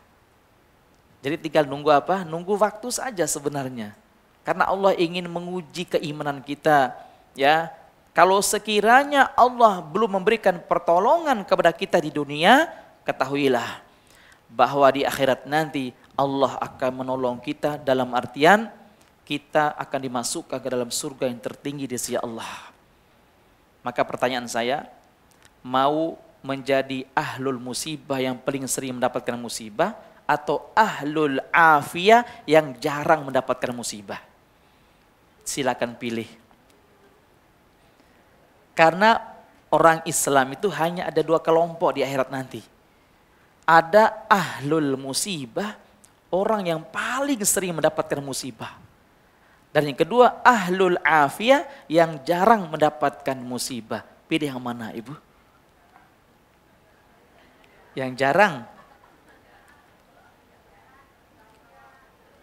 Jadi tinggal nunggu apa? Nunggu waktu saja sebenarnya. Karena Allah ingin menguji keimanan kita, ya. Kalau sekiranya Allah belum memberikan pertolongan kepada kita di dunia, ketahuilah bahwa di akhirat nanti Allah akan menolong kita dalam artian kita akan dimasukkan ke dalam surga yang tertinggi di sisi Allah. Maka pertanyaan saya, mau menjadi ahlul musibah yang paling sering mendapatkan musibah atau ahlul afiyah yang jarang mendapatkan musibah? Silakan pilih. Karena orang Islam itu hanya ada dua kelompok di akhirat nanti. Ada ahlul musibah, orang yang paling sering mendapatkan musibah. Dan yang kedua, ahlul afiyah yang jarang mendapatkan musibah. Pilih yang mana, ibu? Yang jarang.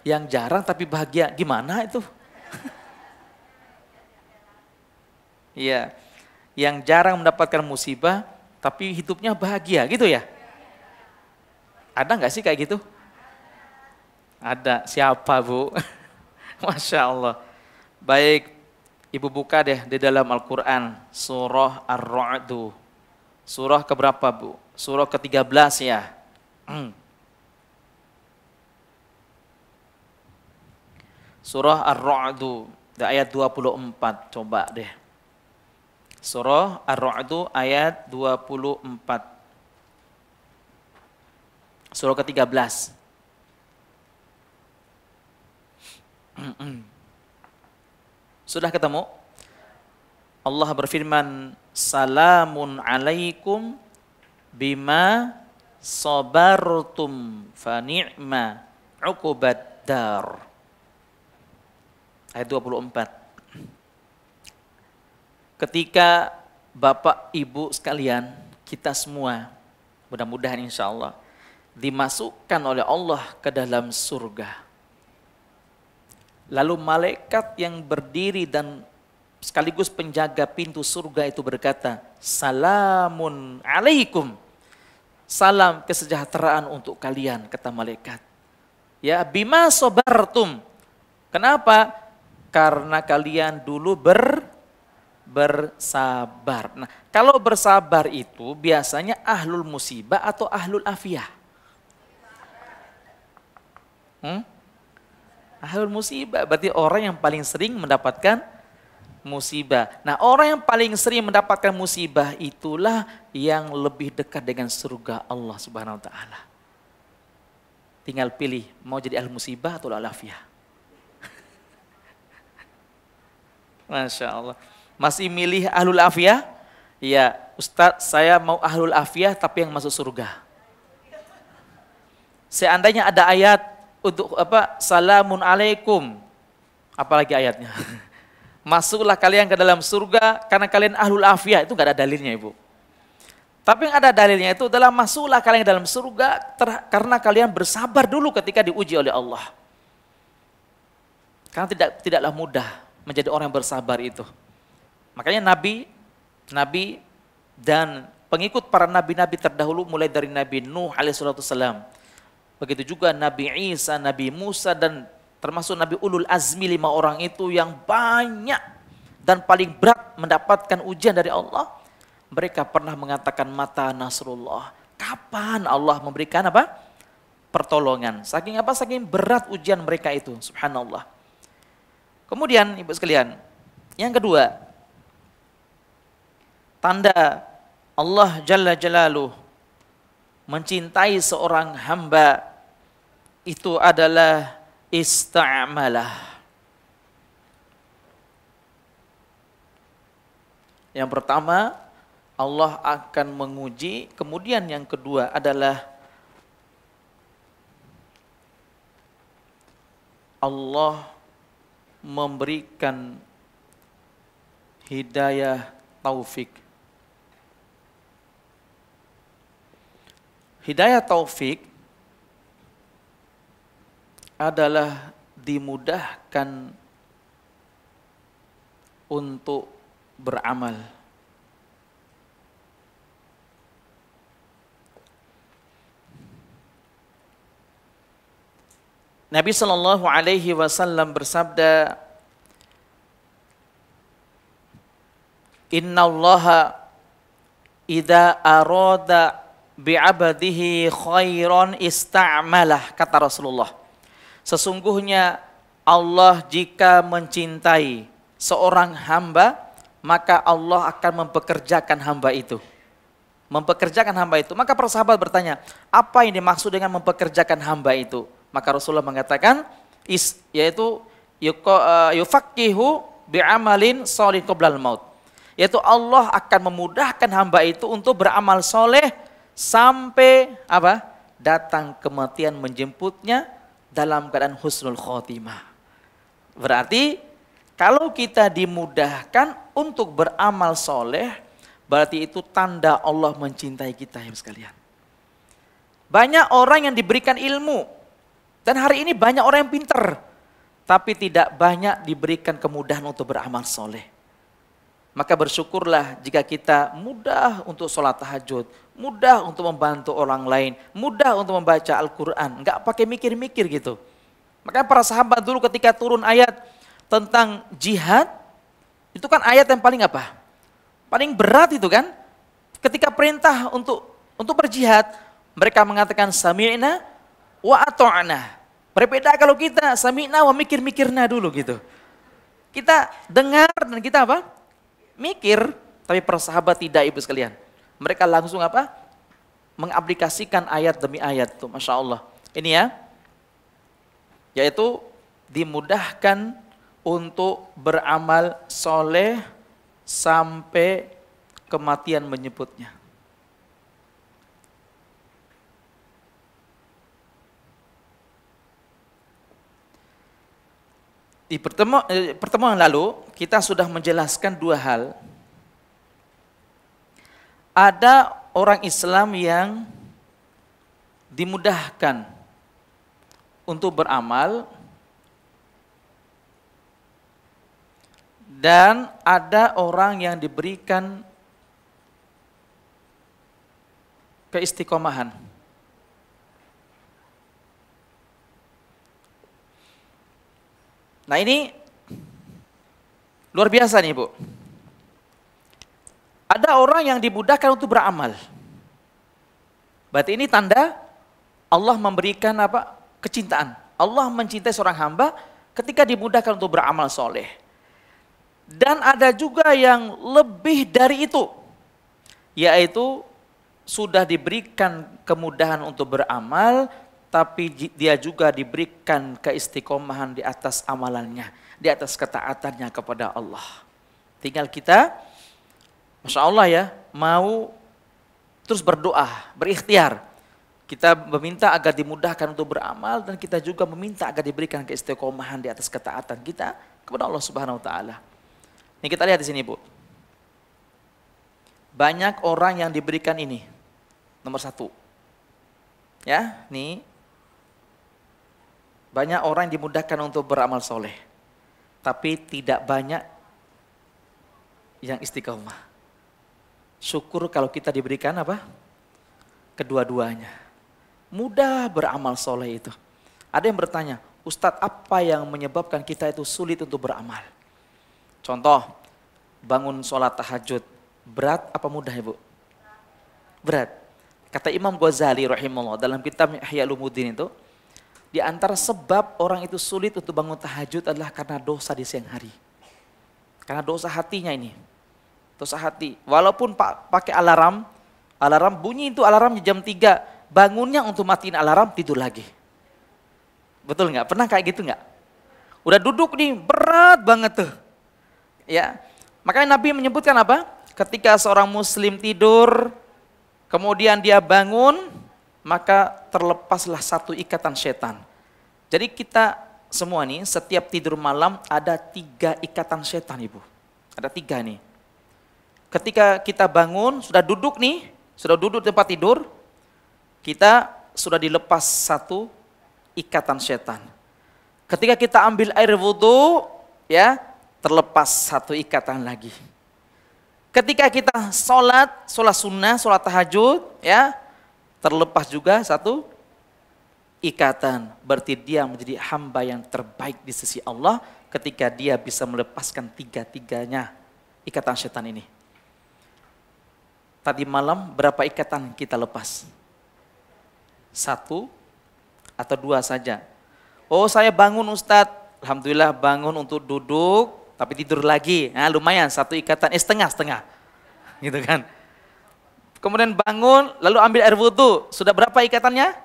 Yang jarang tapi bahagia. Gimana itu? Iya. Yang jarang mendapatkan musibah, tapi hidupnya bahagia, gitu ya? Ada nggak sih kayak gitu? Ada. Siapa, Bu? Masya Allah. Baik, ibu buka deh di dalam Al-Quran, surah Ar-Ra'du. Surah keberapa, Bu? Surah ke-13 ya. Surah Ar-Ra'du, ayat 24, coba deh. Surah Ar-Ra'du ayat 24. Surah ke-13. Sudah ketemu? Allah berfirman, salamun alaikum bima sabartum fa ni'ma uqubad dar. Ayat 24. Ketika Bapak Ibu sekalian, kita semua mudah-mudahan insya Allah, dimasukkan oleh Allah ke dalam surga. Lalu malaikat yang berdiri dan sekaligus penjaga pintu surga itu berkata, "Salamun alaikum." Salam kesejahteraan untuk kalian, kata malaikat. Ya, bima sabartum. Kenapa? Karena kalian dulu bersabar. Nah, kalau bersabar itu biasanya ahlul musibah atau ahlul afiyah? Ahlul musibah, berarti orang yang paling sering mendapatkan musibah. Nah, orang yang paling sering mendapatkan musibah itulah yang lebih dekat dengan surga Allah Subhanahu wa taala. Tinggal pilih mau jadi ahlul musibah atau ahlul afiyah. Masya Allah. Masih milih ahlul afiyah? Ya, Ustadz, saya mau ahlul afiyah tapi yang masuk surga. Seandainya ada ayat untuk salamun alaikum, apalagi ayatnya? Masuklah kalian ke dalam surga karena kalian ahlul afiyah, itu nggak ada dalilnya, Ibu. Tapi yang ada dalilnya itu adalah masuklah kalian ke dalam surga karena kalian bersabar dulu ketika diuji oleh Allah. Karena tidaklah mudah menjadi orang yang bersabar itu. Makanya nabi dan pengikut para nabi-nabi terdahulu mulai dari Nabi Nuh alaihissalam, begitu juga Nabi Isa, Nabi Musa, dan termasuk Nabi Ulul Azmi 5 orang itu yang banyak dan paling berat mendapatkan ujian dari Allah. Mereka pernah mengatakan mata nasrullah. Kapan Allah memberikan pertolongan? Saking Saking berat ujian mereka itu, subhanallah. Kemudian Ibu sekalian, yang kedua, tanda Allah Jalla Jalaluh mencintai seorang hamba itu adalah ista'malah. Yang pertama, Allah akan menguji. Kemudian yang kedua adalah Allah memberikan hidayah taufik. Hidayah taufik adalah dimudahkan untuk beramal. Nabi sallallahu alaihi wasallam bersabda, "Innallaha idza arada bi'abdihi khairan ista'malah," kata Rasulullah. Sesungguhnya Allah jika mencintai seorang hamba, maka Allah akan mempekerjakan hamba itu. Mempekerjakan hamba itu. Maka para sahabat bertanya, apa yang dimaksud dengan mempekerjakan hamba itu? Maka Rasulullah mengatakan, yaitu yufaqihu bi'amalin sholih qoblal maut. Yaitu Allah akan memudahkan hamba itu untuk beramal soleh sampai datang kematian menjemputnya dalam keadaan husnul khotimah. Berarti kalau kita dimudahkan untuk beramal soleh, berarti itu tanda Allah mencintai kita ya sekalian. Banyak orang yang diberikan ilmu, dan hari ini banyak orang yang pintar, tapi tidak banyak diberikan kemudahan untuk beramal soleh. Maka bersyukurlah jika kita mudah untuk sholat tahajud, mudah untuk membantu orang lain, mudah untuk membaca Al-Quran, nggak pakai mikir-mikir gitu. Makanya para sahabat dulu ketika turun ayat tentang jihad, itu kan ayat yang paling paling berat itu kan. Ketika perintah untuk berjihad, mereka mengatakan sami'na wa ata'na. Berbeda kalau kita sami'na wa mikir-mikirna dulu gitu. Kita dengar dan kita mikir, tapi para sahabat tidak, Ibu sekalian. Mereka langsung mengaplikasikan ayat demi ayat tuh, Masya Allah. Ini ya, yaitu dimudahkan untuk beramal soleh sampai kematian menyebutnya. Di pertemuan lalu kita sudah menjelaskan dua hal. Ada orang Islam yang dimudahkan untuk beramal, dan ada orang yang diberikan keistiqomahan. Nah ini luar biasa nih Bu. Ada orang yang dimudahkan untuk beramal. Berarti ini tanda Allah memberikan apa? Kecintaan. Allah mencintai seorang hamba ketika dimudahkan untuk beramal soleh. Dan ada juga yang lebih dari itu, yaitu sudah diberikan kemudahan untuk beramal, tapi dia juga diberikan keistiqomahan di atas amalannya, di atas ketaatannya kepada Allah. Tinggal kita, Masya Allah ya, mau terus berdoa, berikhtiar. Kita meminta agar dimudahkan untuk beramal, dan kita juga meminta agar diberikan keistiqomahan di atas ketaatan kita kepada Allah Subhanahu wa Ta'ala. Ini kita lihat di sini Bu. Banyak orang yang diberikan ini. Nomor 1. Ya, nih. Banyak orang yang dimudahkan untuk beramal soleh. Tapi tidak banyak yang istiqomah. Syukur kalau kita diberikan apa? Kedua-duanya. Mudah beramal soleh itu. Ada yang bertanya, Ustadz, apa yang menyebabkan kita itu sulit untuk beramal? Contoh, bangun sholat tahajud, berat apa mudah ya Bu? Berat. Kata Imam Ghazali rahimahullah dalam kitab Ihya Ulumuddin itu, di antara sebab orang itu sulit untuk bangun tahajud adalah karena dosa di siang hari. Karena dosa hatinya ini. Dosa hati. Walaupun pakai alarm bunyi itu alarmnya jam 3, bangunnya untuk matiin alarm, tidur lagi. Betul nggak? Pernah kayak gitu nggak? Udah duduk nih, berat banget tuh. Ya, makanya Nabi menyebutkan apa? Ketika seorang muslim tidur, kemudian dia bangun, maka terlepaslah satu ikatan setan. Jadi kita semua nih, setiap tidur malam ada 3 ikatan setan Ibu. Ada 3 nih. Ketika kita bangun, sudah duduk nih, sudah duduk di tempat tidur, kita sudah dilepas satu ikatan setan. Ketika kita ambil air wudhu, ya, terlepas satu ikatan lagi. Ketika kita sholat sunnah, sholat tahajud, ya, terlepas juga satu ikatan. Berarti dia menjadi hamba yang terbaik di sisi Allah ketika dia bisa melepaskan 3-tiganya ikatan setan ini. Tadi malam berapa ikatan kita lepas? 1 atau 2 saja. Oh, saya bangun Ustadz, alhamdulillah bangun untuk duduk, tapi tidur lagi. Nah, lumayan, 1 ikatan, setengah, gitu kan. Kemudian bangun, lalu ambil air wudhu. Sudah berapa ikatannya?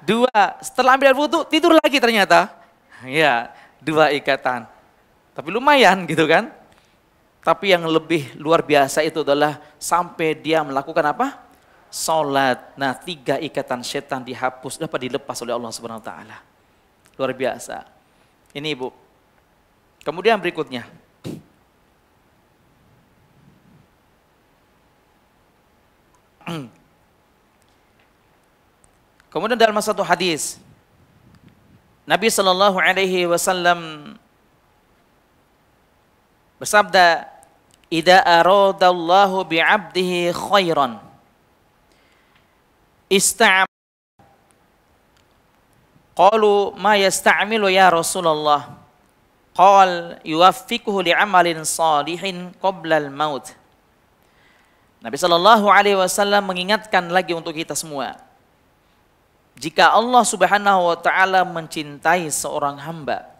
2. Setelah ambil air wudhu, tidur lagi ternyata. Ya, 2 ikatan. Tapi lumayan gitu kan. Tapi yang lebih luar biasa itu adalah sampai dia melakukan apa? Salat. Nah, 3 ikatan setan dihapus, dapat dilepas oleh Allah Subhanahu wa Ta'ala. Luar biasa. Ini Ibu. Kemudian berikutnya. Kemudian dalam satu hadis, Nabi Shallallahu Alaihi Wasallam bersabda, "Idza aradallahu bi'abdihi khairan, ista'am." Qalu ma yasta'milu ya Rasulullah? Qal yuwaffiquhu li'amalin salihin qabla al-maut. Nabi Shallallahu Alaihi Wasallam mengingatkan lagi untuk kita semua. Jika Allah Subhanahu Wa Taala mencintai seorang hamba,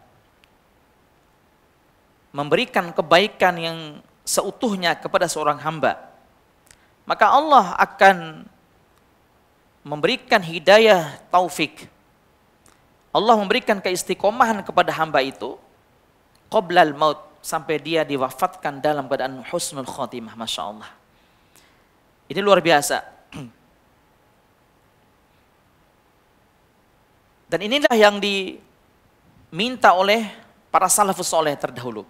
memberikan kebaikan yang seutuhnya kepada seorang hamba, maka Allah akan memberikan hidayah taufik. Allah memberikan keistiqomahan kepada hamba itu qoblal maut, sampai dia diwafatkan dalam keadaan husnul khotimah. Masya Allah. Ini luar biasa. Dan inilah yang diminta oleh para salafus soleh terdahulu.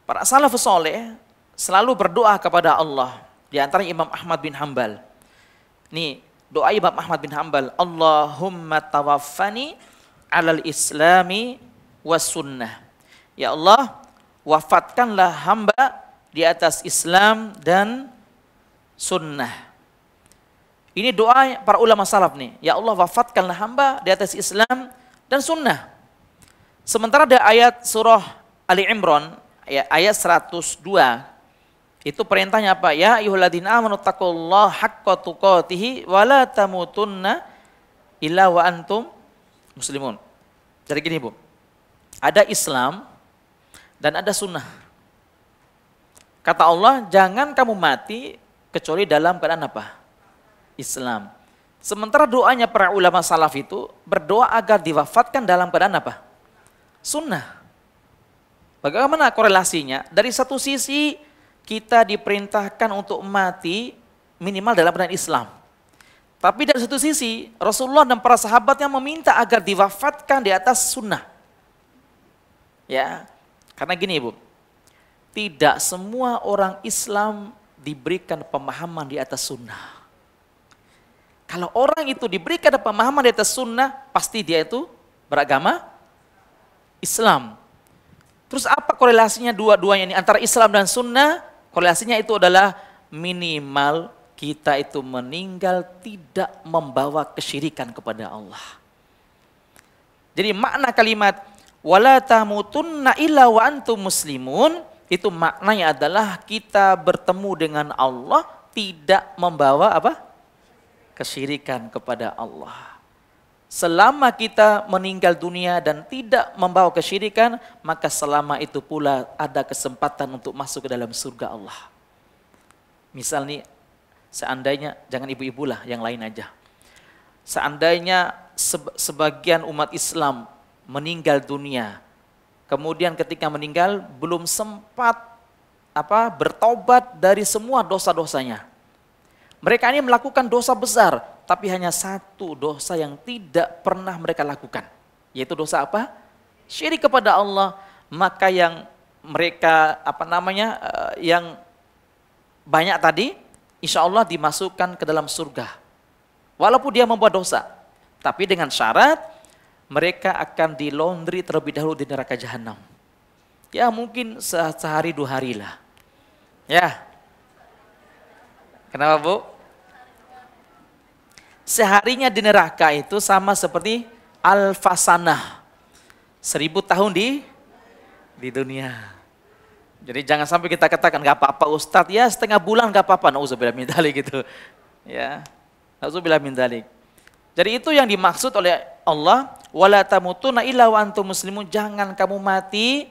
Para salafus soleh selalu berdoa kepada Allah. Di antara Imam Ahmad bin Hanbal. Nih, doa Imam Ahmad bin Hanbal, Allahumma tawaffani alal islami was sunnah. Ya Allah, wafatkanlah hamba di atas Islam dan sunnah. Ini doa para ulama salaf nih. Ya Allah, wafatkanlah hamba di atas Islam dan sunnah. Sementara ada ayat surah Ali Imran, ya, ayat 102. Itu perintahnya apa? Ya ayyuhalladzina amanu taqullaha haqqa tuqatih wa la tamutunna illa wa antum muslimun. Jadi gini, Bu. Ada Islam dan ada sunnah. Kata Allah, jangan kamu mati kecuali dalam keadaan apa? Islam. Sementara doanya para ulama salaf itu berdoa agar diwafatkan dalam keadaan apa? Sunnah. Bagaimana korelasinya? Dari satu sisi kita diperintahkan untuk mati minimal dalam keadaan Islam. Tapi dari satu sisi Rasulullah dan para sahabatnya meminta agar diwafatkan di atas sunnah. Ya, karena gini, Ibu, tidak semua orang Islam diberikan pemahaman di atas sunnah. Kalau orang itu diberikan pemahaman di atas sunnah, pasti dia itu beragama Islam. Terus apa korelasinya dua-duanya ini antara Islam dan sunnah? Korelasinya itu adalah minimal kita itu meninggal tidak membawa kesyirikan kepada Allah. Jadi makna kalimat wala tamutunna illa wa antum muslimun itu maknanya adalah kita bertemu dengan Allah tidak membawa apa? Kesyirikan kepada Allah. Selama kita meninggal dunia dan tidak membawa kesyirikan, maka selama itu pula ada kesempatan untuk masuk ke dalam surga Allah. Misal nih, seandainya, jangan ibu-ibu lah, yang lain aja. Seandainya sebagian umat Islam meninggal dunia, kemudian ketika meninggal belum sempat bertobat dari semua dosa-dosanya. Mereka ini melakukan dosa besar, tapi hanya satu dosa yang tidak pernah mereka lakukan. Yaitu dosa apa? Syirik kepada Allah. Maka yang mereka yang banyak tadi, insya Allah dimasukkan ke dalam surga. Walaupun dia membuat dosa. Tapi dengan syarat, mereka akan dilondri terlebih dahulu di neraka jahanam. Ya mungkin sehari 2 hari lah. Ya. Kenapa, Bu? Seharinya di neraka itu sama seperti alfasanah. 1000 tahun di dunia. Jadi jangan sampai kita katakan gak apa-apa Ustadz, ya setengah bulan gak apa-apa. Nauzubillah min dzalik gitu. Ya. Nauzubillah min dzalik. Jadi itu yang dimaksud oleh Allah, wala tamutunna illa wa antum muslimun, jangan kamu mati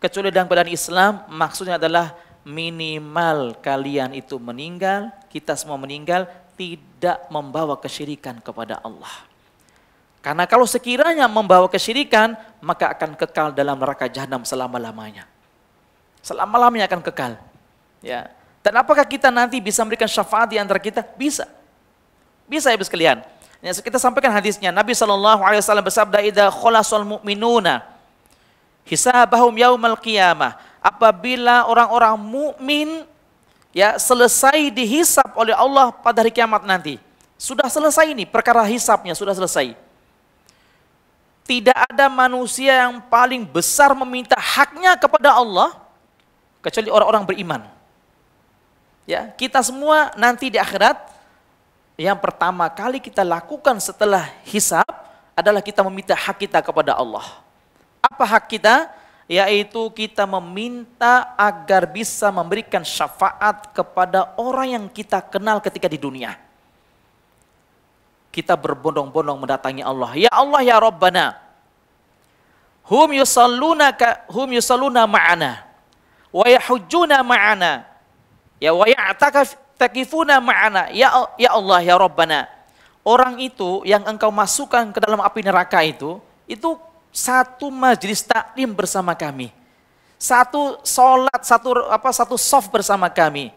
kecuali dalam keadaan Islam. Maksudnya adalah minimal kalian itu meninggal, kita semua meninggal tidak membawa kesyirikan kepada Allah. Karena kalau sekiranya membawa kesyirikan, maka akan kekal dalam neraka jahanam selama-lamanya. Selama-lamanya akan kekal. Ya. Dan apakah kita nanti bisa memberikan syafaat di antara kita? Bisa. Bisa ya, Ibu sekalian. Ya, kita sampaikan hadisnya. Nabi SAW bersabda, "Idza khalasal mu'minuna hisabahum yaumal qiyamah." Apabila orang-orang mukmin ya selesai dihisab oleh Allah pada hari kiamat nanti. Sudah selesai ini, perkara hisabnya sudah selesai. Tidak ada manusia yang paling besar meminta haknya kepada Allah kecuali orang-orang beriman. Ya, kita semua nanti di akhirat yang pertama kali kita lakukan setelah hisab adalah kita meminta hak kita kepada Allah. Apa hak kita? Yaitu kita meminta agar bisa memberikan syafaat kepada orang yang kita kenal ketika di dunia. Kita berbondong-bondong mendatangi Allah. Ya Allah ya Rabbana, hum yusalluna ma'ana wa yahujjuna ma'ana ya wa ya'takifuna ma'ana. Ya Allah ya Rabbana, orang itu yang engkau masukkan ke dalam api neraka itu satu majelis taklim bersama kami, satu sholat, satu soft bersama kami.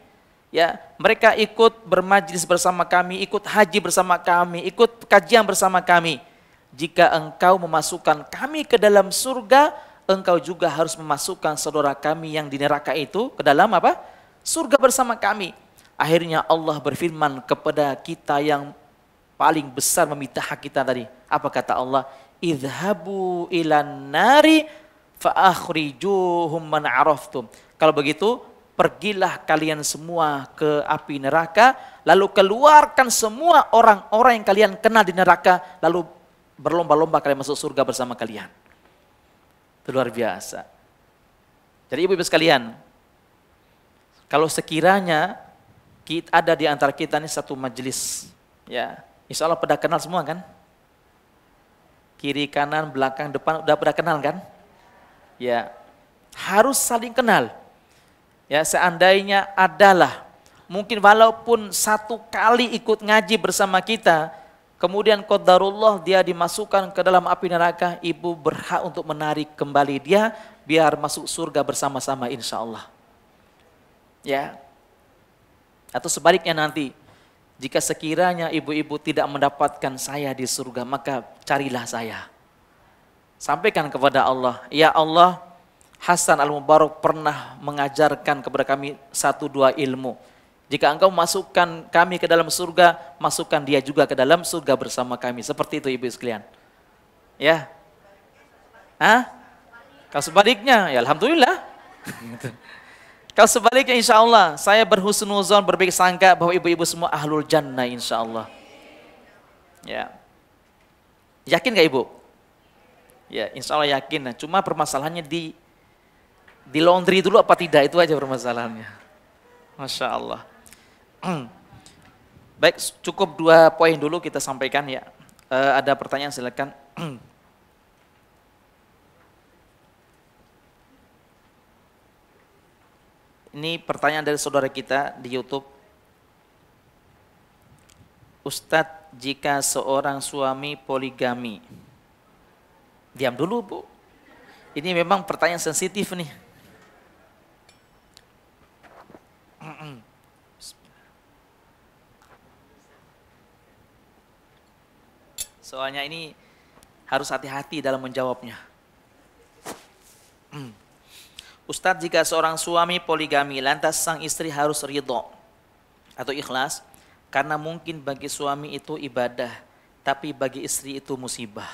Ya, mereka ikut bermajlis bersama kami, ikut haji bersama kami, ikut kajian bersama kami. Jika engkau memasukkan kami ke dalam surga, engkau juga harus memasukkan saudara kami yang di neraka itu ke dalam apa? Surga bersama kami. Akhirnya Allah berfirman kepada kita yang paling besar meminta hak kita tadi. Apa kata Allah? Idhabu ilan nari fa'akhrijuhum man araftum. Kalau begitu, pergilah kalian semua ke api neraka, lalu keluarkan semua orang-orang yang kalian kenal di neraka, lalu berlomba-lomba kalian masuk surga bersama kalian. Itu luar biasa. Jadi ibu-ibu sekalian, kalau sekiranya kita ada di antara kita ini satu majelis, ya, insya Allah pada kenal semua kan? Kiri, kanan, belakang, depan, udah pada kenal kan? Ya, harus saling kenal. Ya, seandainya adalah, mungkin walaupun satu kali ikut ngaji bersama kita, kemudian qadarullah dia dimasukkan ke dalam api neraka, ibu berhak untuk menarik kembali dia, biar masuk surga bersama-sama insya Allah. Ya. Atau sebaliknya nanti, jika sekiranya ibu-ibu tidak mendapatkan saya di surga, maka carilah saya. Sampaikan kepada Allah, ya Allah, Hasan Al-Mubarak pernah mengajarkan kepada kami 1-2 ilmu. Jika engkau masukkan kami ke dalam surga, masukkan dia juga ke dalam surga bersama kami. Seperti itu ibu sekalian. Ya. Kalau sebaliknya, ya alhamdulillah. Kalau sebaliknya insya Allah, saya berhusnuzon, berbaik sangka bahwa ibu-ibu semua ahlul jannah insya Allah. Ya. Yakin gak ibu? Ya, insya Allah yakin. Cuma permasalahannya di laundry dulu apa tidak, itu aja permasalahannya. Masya Allah. Baik, cukup 2 poin dulu kita sampaikan ya. Ada pertanyaan silakan. Ini pertanyaan dari saudara kita di YouTube. Ustadz, jika seorang suami poligami. Diam dulu Bu. Ini memang pertanyaan sensitif nih. Soalnya ini harus hati-hati dalam menjawabnya. Ustadz, jika seorang suami poligami, lantas sang istri harus ridho atau ikhlas, karena mungkin bagi suami itu ibadah, tapi bagi istri itu musibah.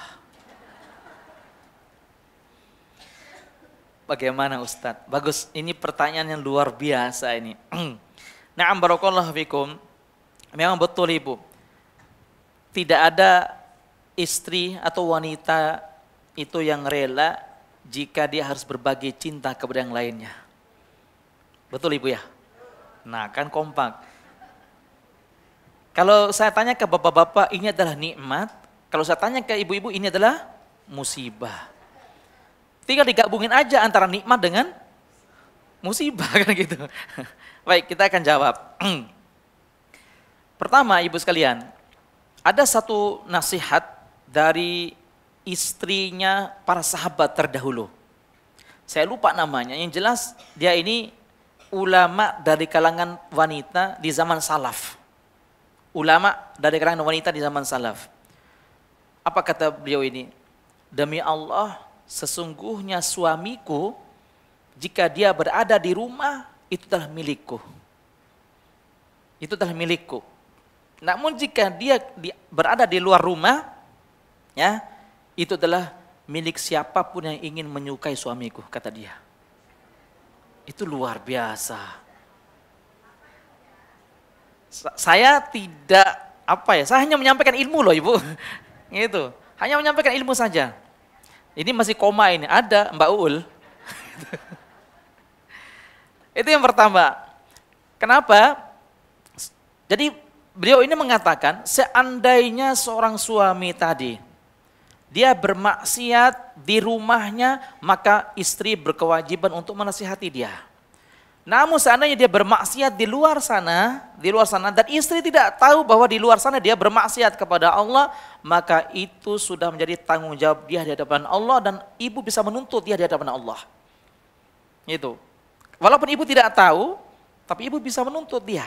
Bagaimana Ustadz? Bagus, ini pertanyaan yang luar biasa ini. Na'am barakallahu fikum. Memang betul ibu, tidak ada istri atau wanita itu yang rela jika dia harus berbagi cinta kepada yang lainnya. Betul ibu ya? Nah kan kompak. Kalau saya tanya ke bapak-bapak ini adalah nikmat, kalau saya tanya ke ibu-ibu ini adalah musibah. Tinggal digabungin aja antara nikmat dengan musibah kan gitu. Baik, kita akan jawab. Pertama ibu sekalian, ada satu nasihat dari istrinya para sahabat terdahulu. Saya lupa namanya, yang jelas dia ini ulama dari kalangan wanita di zaman salaf. Ulama dari kalangan wanita di zaman salaf. Apa kata beliau ini? Demi Allah, sesungguhnya suamiku, jika dia berada di rumah, itu adalah milikku. Itu adalah milikku. Namun jika dia berada di luar rumah, ya, itu adalah milik siapapun yang ingin menyukai suamiku, kata dia. Itu luar biasa. Saya tidak saya hanya menyampaikan ilmu loh ibu. Gitu. Hanya menyampaikan ilmu saja. Ini masih koma ini, ada Mbak Uul. Itu yang pertama. Kenapa? Jadi beliau ini mengatakan, seandainya seorang suami tadi dia bermaksiat di rumahnya, maka istri berkewajiban untuk menasihati dia. Namun seandainya dia bermaksiat di luar sana, dan istri tidak tahu bahwa di luar sana dia bermaksiat kepada Allah, maka itu sudah menjadi tanggung jawab dia di hadapan Allah, dan ibu bisa menuntut dia di hadapan Allah. Itu. Walaupun ibu tidak tahu, tapi ibu bisa menuntut dia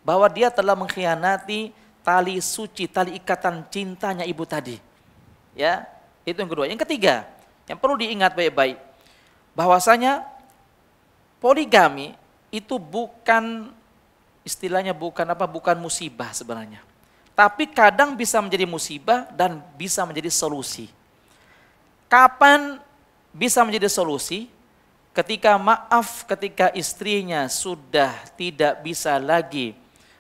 bahwa dia telah mengkhianati tali suci, tali ikatan cintanya ibu tadi. Ya, itu yang kedua. Yang ketiga, yang perlu diingat baik-baik, bahwasanya poligami itu bukan istilahnya bukan musibah sebenarnya. Tapi kadang bisa menjadi musibah dan bisa menjadi solusi. Kapan bisa menjadi solusi? Ketika ketika istrinya sudah tidak bisa lagi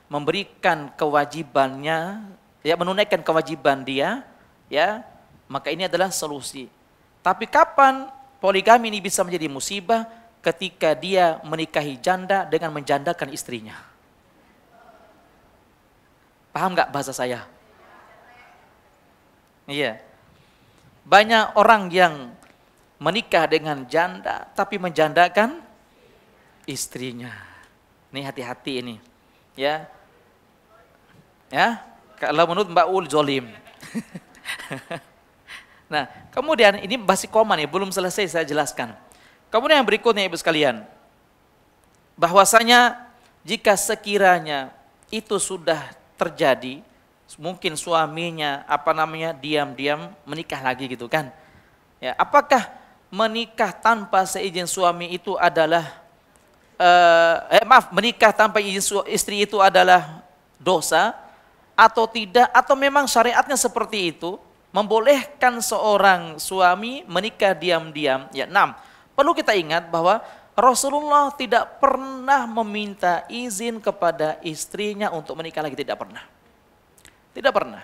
memberikan kewajibannya, ya, menunaikan kewajiban dia, ya, maka ini adalah solusi. Tapi kapan poligami ini bisa menjadi musibah? Ketika dia menikahi janda dengan menjandakan istrinya. Paham nggak bahasa saya? Iya. Banyak orang yang menikah dengan janda tapi menjandakan istrinya. Ini hati-hati ini. Ya. Ya, kalau menurut Mbak Ul zolim. Nah, kemudian ini masih koma nih, belum selesai saya jelaskan. Kemudian yang berikutnya Ibu sekalian, bahwasanya jika sekiranya itu sudah terjadi, mungkin suaminya diam-diam menikah lagi gitu kan. Ya, apakah menikah tanpa seizin suami itu adalah menikah tanpa izin istri itu adalah dosa atau tidak, atau memang syariatnya seperti itu membolehkan seorang suami menikah diam-diam? Ya, 6. Perlu kita ingat bahwa Rasulullah tidak pernah meminta izin kepada istrinya untuk menikah lagi, tidak pernah. Tidak pernah.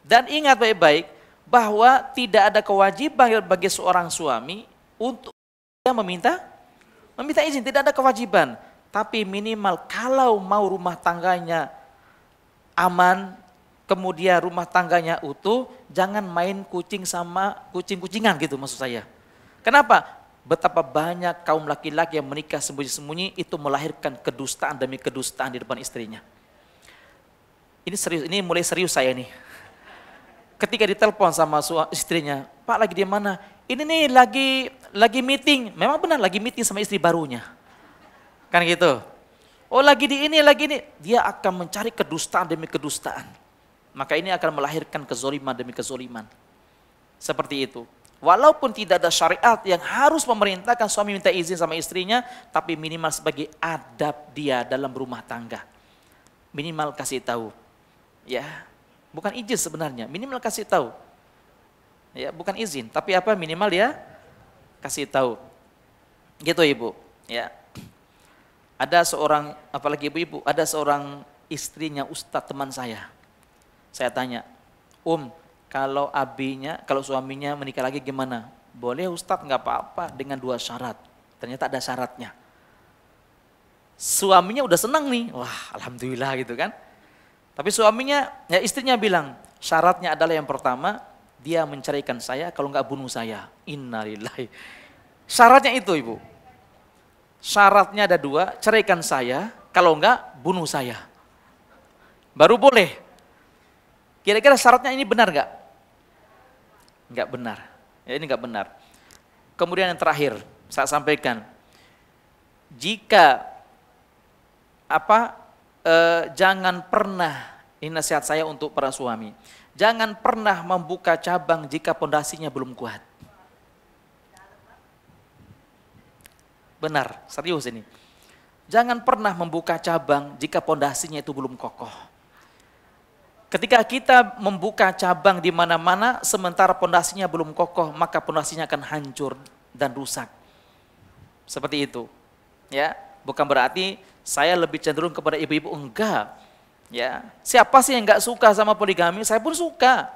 Dan ingat baik-baik bahwa tidak ada kewajiban bagi seorang suami untuk dia meminta izin, tidak ada kewajiban. Tapi minimal kalau mau rumah tangganya aman, kemudian rumah tangganya utuh, jangan main kucing sama kucing-kucingan gitu maksud saya. Kenapa? Betapa banyak kaum laki-laki yang menikah sembunyi-sembunyi itu melahirkan kedustaan demi kedustaan di depan istrinya. Ini serius, ini mulai serius saya nih. Ketika ditelepon sama istrinya, Pak lagi di mana? Ini nih lagi meeting. Memang benar lagi meeting sama istri barunya. Kan gitu. Oh lagi di ini. Dia akan mencari kedustaan demi kedustaan. Maka ini akan melahirkan kezoliman demi kezoliman. Seperti itu. Walaupun tidak ada syariat yang harus memerintahkan suami minta izin sama istrinya, tapi minimal sebagai adab dia dalam rumah tangga. Minimal kasih tahu. Ya. Bukan izin sebenarnya, minimal kasih tahu. Ya, bukan izin, tapi apa minimal ya kasih tahu. Gitu Ibu, ya. Ada seorang, apalagi ibu-ibu, ada seorang istrinya ustadz teman saya. Saya tanya, kalau suaminya menikah lagi gimana? Boleh ustadz, nggak apa-apa dengan 2 syarat. Ternyata ada syaratnya. Suaminya udah senang nih, wah alhamdulillah gitu kan. Tapi istrinya bilang, syaratnya adalah yang pertama, dia menceraikan saya, kalau enggak bunuh saya. Innalillahi. Syaratnya itu Ibu. Syaratnya ada 2, ceraikan saya, kalau enggak bunuh saya. Baru boleh. Kira-kira syaratnya ini benar enggak? Enggak benar. Ya, ini enggak benar. Kemudian yang terakhir, saya sampaikan. Jika jangan pernah, ini nasihat saya untuk para suami, jangan pernah membuka cabang jika pondasinya belum kuat. Benar, serius ini. Jangan pernah membuka cabang jika pondasinya itu belum kokoh. Ketika kita membuka cabang di mana-mana sementara pondasinya belum kokoh, maka pondasinya akan hancur dan rusak. Seperti itu. Ya, bukan berarti saya lebih cenderung kepada ibu-ibu, enggak. Ya, siapa sih yang enggak suka sama poligami? Saya pun suka.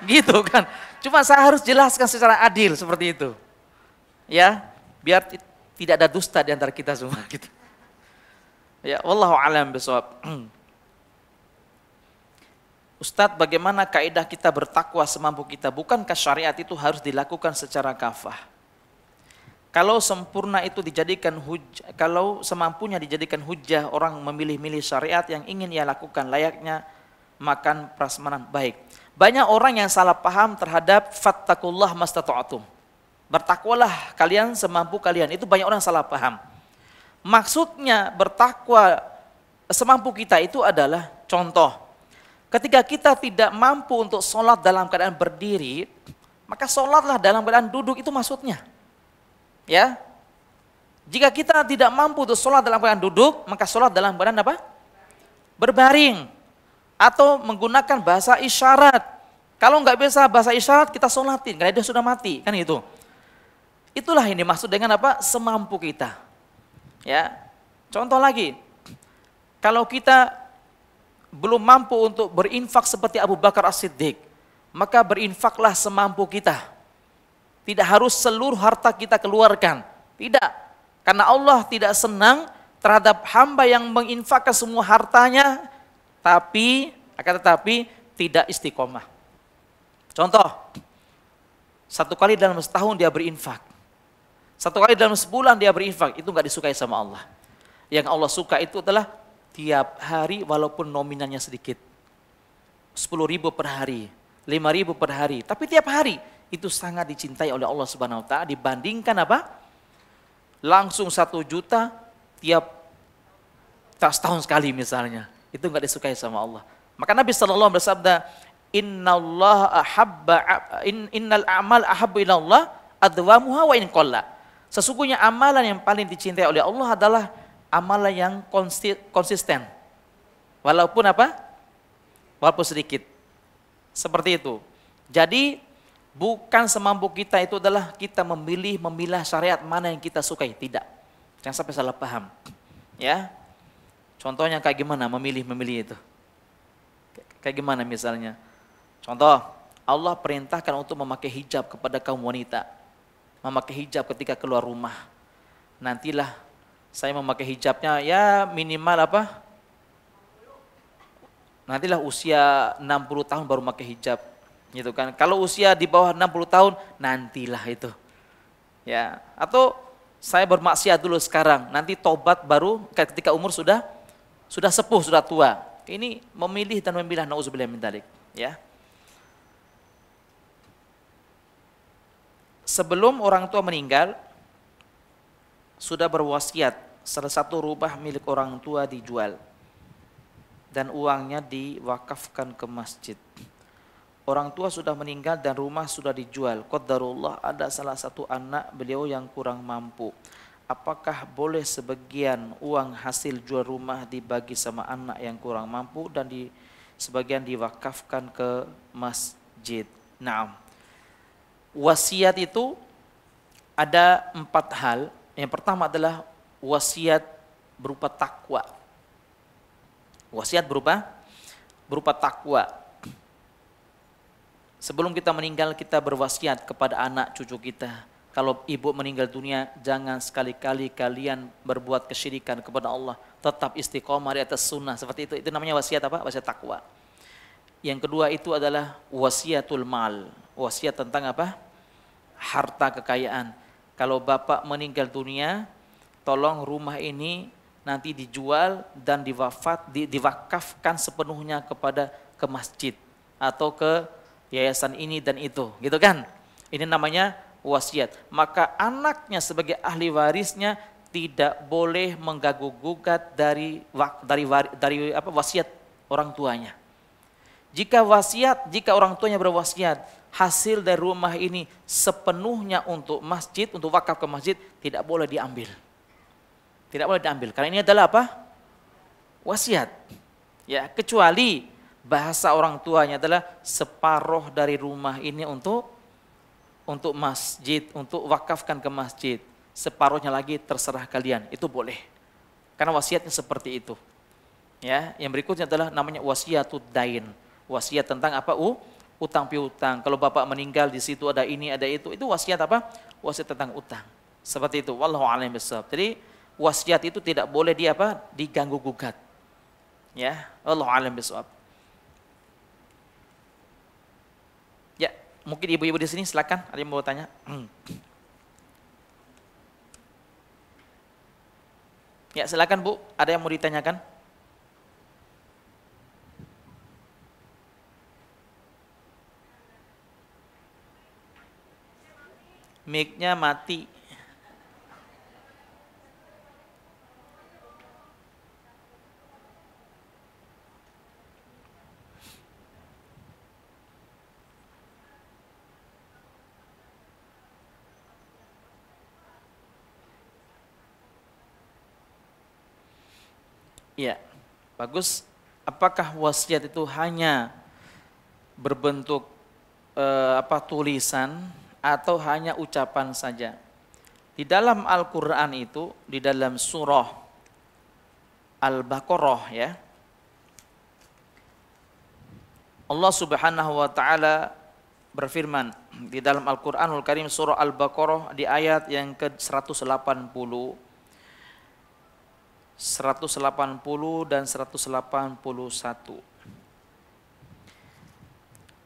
Gitu kan. Cuma saya harus jelaskan secara adil seperti itu. Ya, biar tidak ada dusta di antara kita semua gitu. Ya, wallahu a'lam bishawab. Ustadz, bagaimana kaidah kita bertakwa semampu kita? Bukankah syariat itu harus dilakukan secara kafah? Kalau sempurna itu dijadikan hujjah, kalau semampunya dijadikan hujjah, orang memilih-milih syariat yang ingin ia lakukan, layaknya makan prasmanan. Baik. Banyak orang yang salah paham terhadap fattakullah mastata'atum. Bertakwalah kalian semampu kalian. Itu banyak orang salah paham. Maksudnya bertakwa semampu kita itu adalah contoh. Ketika kita tidak mampu untuk sholat dalam keadaan berdiri, maka sholatlah dalam keadaan duduk, itu maksudnya. Ya, jika kita tidak mampu untuk sholat dalam keadaan duduk, maka sholat dalam keadaan apa? Berbaring. Atau menggunakan bahasa isyarat. Kalau nggak bisa bahasa isyarat, kita sholatin, karena dia sudah mati, kan itu. Itulah yang dimaksud dengan apa? Semampu kita. Ya. Contoh lagi, kalau kita belum mampu untuk berinfak seperti Abu Bakar As-Siddiq, maka berinfaklah semampu kita. Tidak harus seluruh harta kita keluarkan. Tidak. Karena Allah tidak senang terhadap hamba yang menginfakkan semua hartanya, tetapi tidak istiqomah. Contoh, 1 kali dalam setahun dia berinfak. 1 kali dalam sebulan dia berinfak, itu nggak disukai sama Allah. Yang Allah suka itu adalah tiap hari walaupun nominalnya sedikit. 10.000 per hari, 5.000 per hari, tapi tiap hari itu sangat dicintai oleh Allah Subhanahu wa taala dibandingkan apa? Langsung 1 juta tiap setahun sekali misalnya. Itu enggak disukai sama Allah. Maka Nabi sallallahu alaihi wasallam bersabda, innal a'mal ahabbu ila Allah adwamuha wa in qalla. Sesungguhnya amalan yang paling dicintai oleh Allah adalah amalan yang konsisten. Walaupun apa? Walaupun sedikit. Seperti itu. Jadi bukan semampu kita itu adalah kita memilah syariat mana yang kita sukai, tidak. Jangan sampai salah paham. Ya. Contohnya kayak gimana memilih itu? Kayak gimana misalnya? Contoh, Allah perintahkan untuk memakai hijab kepada kaum wanita. Memakai hijab ketika keluar rumah. Nantilah saya memakai hijabnya ya minimal apa? Nantilah usia 60 tahun baru memakai hijab. Gitu kan. Kalau usia di bawah 60 tahun, nantilah itu. Ya, atau saya bermaksiat dulu sekarang, nanti tobat baru ketika umur sudah sepuh, sudah tua. Ini memilih dan memilah, nauzubillah min dzalik, ya. Sebelum orang tua meninggal, sudah berwasiat salah satu rumah milik orang tua dijual dan uangnya diwakafkan ke masjid. Orang tua sudah meninggal dan rumah sudah dijual. Qadarullah ada salah satu anak beliau yang kurang mampu. Apakah boleh sebagian uang hasil jual rumah dibagi sama anak yang kurang mampu dan sebagian diwakafkan ke masjid? Naam. Wasiat itu ada 4 hal. Yang pertama adalah wasiat berupa takwa. Wasiat berupa takwa. Sebelum kita meninggal, kita berwasiat kepada anak cucu kita. Kalau ibu meninggal dunia, jangan sekali-kali kalian berbuat kesyirikan kepada Allah. Tetap istiqomah di atas sunnah. Seperti itu. Itu namanya wasiat apa? Wasiat takwa. Yang kedua itu adalah wasiatul mal. Wasiat tentang apa? Harta kekayaan. Kalau bapak meninggal dunia, tolong rumah ini nanti dijual dan diwakafkan sepenuhnya ke masjid atau ke yayasan ini dan itu, gitu kan? Ini namanya wasiat. Maka anaknya sebagai ahli warisnya tidak boleh mengganggu-gugat dari wasiat orang tuanya. Jika orang tuanya berwasiat, hasil dari rumah ini sepenuhnya untuk masjid, untuk wakaf ke masjid, tidak boleh diambil. Tidak boleh diambil. Karena ini adalah apa? Wasiat. Ya, kecuali bahasa orang tuanya adalah separuh dari rumah ini untuk masjid, untuk wakafkan ke masjid. Separuhnya lagi terserah kalian. Itu boleh. Karena wasiatnya seperti itu. Ya, yang berikutnya adalah namanya wasiatud dain. Wasiat tentang apa? Utang piutang. Kalau bapak meninggal di situ ada ini, ada itu wasiat apa? Wasiat tentang utang. Seperti itu. Wallahu a'lam bishawab. Jadi wasiat itu tidak boleh diganggu gugat. Ya, wallahu a'lam bishawab. Ya, mungkin ibu-ibu di sini silakan, ada yang mau tanya? Ya, silakan Bu, ada yang mau ditanyakan? Mic-nya mati. Iya, bagus. apakah wasiat itu hanya berbentuk tulisan atau hanya ucapan saja? Di dalam Al-Qur'an itu, di dalam surah Al-Baqarah ya, Allah Subhanahu wa taala berfirman di dalam Al-Qur'anul Karim surah Al-Baqarah di ayat yang ke-180, 180 dan 181.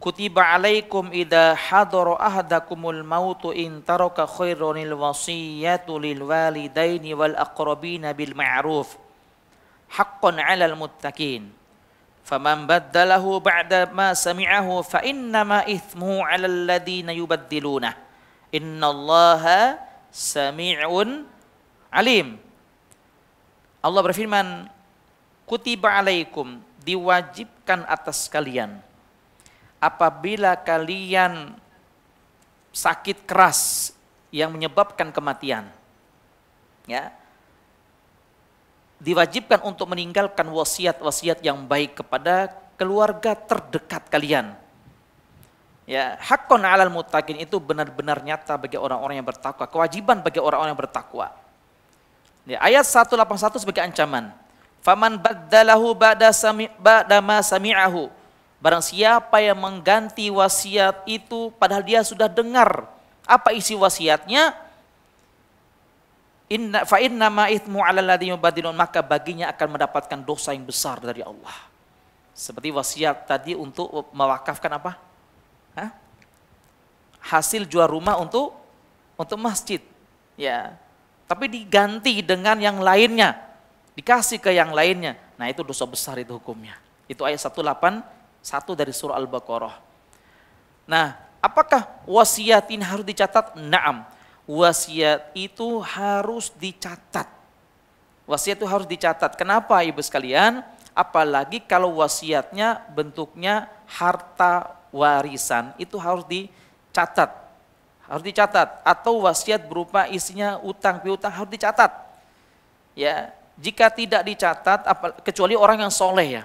Kutiba alaikum idza hadara ahadakumul mautu in taraka khairanil wasiyatu lil walidaini wal aqrabina bil ma'ruf haqqan 'alal muttaqin. Faman baddalahu ba'da ma sami'ahu fa innama ithmuhu 'alal ladzina yubaddiluna. Innallaha sami'un 'alim. Allah berfirman, kutiba alaikum, diwajibkan atas kalian, apabila kalian sakit keras yang menyebabkan kematian, ya, diwajibkan untuk meninggalkan wasiat-wasiat yang baik kepada keluarga terdekat kalian. Ya, haqqan 'alal muttaqin, itu benar-benar nyata bagi orang-orang yang bertakwa, kewajiban bagi orang-orang yang bertakwa. Ya, ayat 181 sebagai ancaman. Faman baddalahu ba'da ma sami'ahu. Barang siapa yang mengganti wasiat itu padahal dia sudah dengar apa isi wasiatnya, fa inna ma itsmu 'alal ladzina yubaddilun, maka baginya akan mendapatkan dosa yang besar dari Allah. Seperti wasiat tadi untuk mewakafkan apa? Hasil jual rumah untuk masjid. Ya. Tapi diganti dengan yang lainnya, dikasih ke yang lainnya. Nah, itu dosa besar itu hukumnya. Itu ayat 181 dari surah Al-Baqarah. Nah, apakah wasiat ini harus dicatat? Naam. Wasiat itu harus dicatat. Wasiat itu harus dicatat. Kenapa Ibu sekalian? Apalagi kalau wasiatnya bentuknya harta warisan, itu harus dicatat. Harus dicatat, atau wasiat berupa isinya utang piutang harus dicatat. Ya, jika tidak dicatat, kecuali orang yang soleh ya,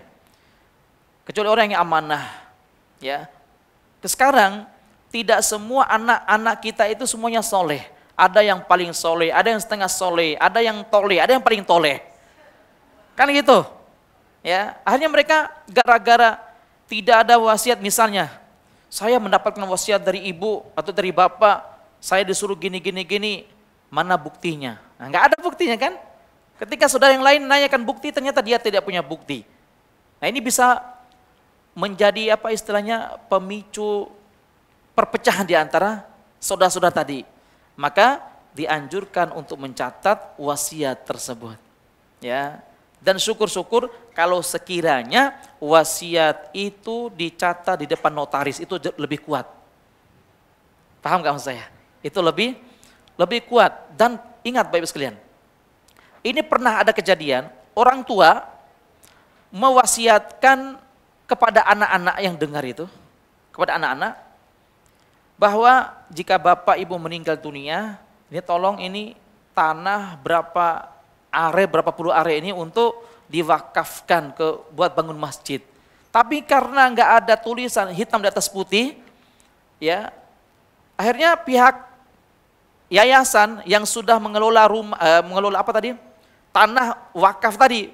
kecuali orang yang amanah. Ya, sekarang tidak semua anak-anak kita itu semuanya soleh. Ada yang paling soleh, ada yang setengah soleh, ada yang toleh, ada yang paling toleh. Kan gitu. Ya, akhirnya mereka gara-gara tidak ada wasiat, misalnya saya mendapatkan wasiat dari ibu atau dari bapak, saya disuruh gini, mana buktinya? Nah, nggak ada buktinya kan? Ketika saudara yang lain nanyakan bukti, ternyata dia tidak punya bukti. Nah, ini bisa menjadi apa istilahnya, pemicu perpecahan di antara saudara-saudara tadi. Maka dianjurkan untuk mencatat wasiat tersebut. Ya. Dan syukur-syukur kalau sekiranya wasiat itu dicatat di depan notaris, itu lebih kuat. Paham gak maksud saya? Itu lebih kuat. Dan ingat Bapak-Ibu sekalian, ini pernah ada kejadian, orang tua mewasiatkan kepada anak-anak yang dengar itu, kepada anak-anak, bahwa jika bapak ibu meninggal dunia, ini tolong ini tanah berapa puluh are ini untuk diwakafkan buat bangun masjid. Tapi karena nggak ada tulisan hitam di atas putih, ya, akhirnya pihak yayasan yang sudah mengelola tanah wakaf tadi,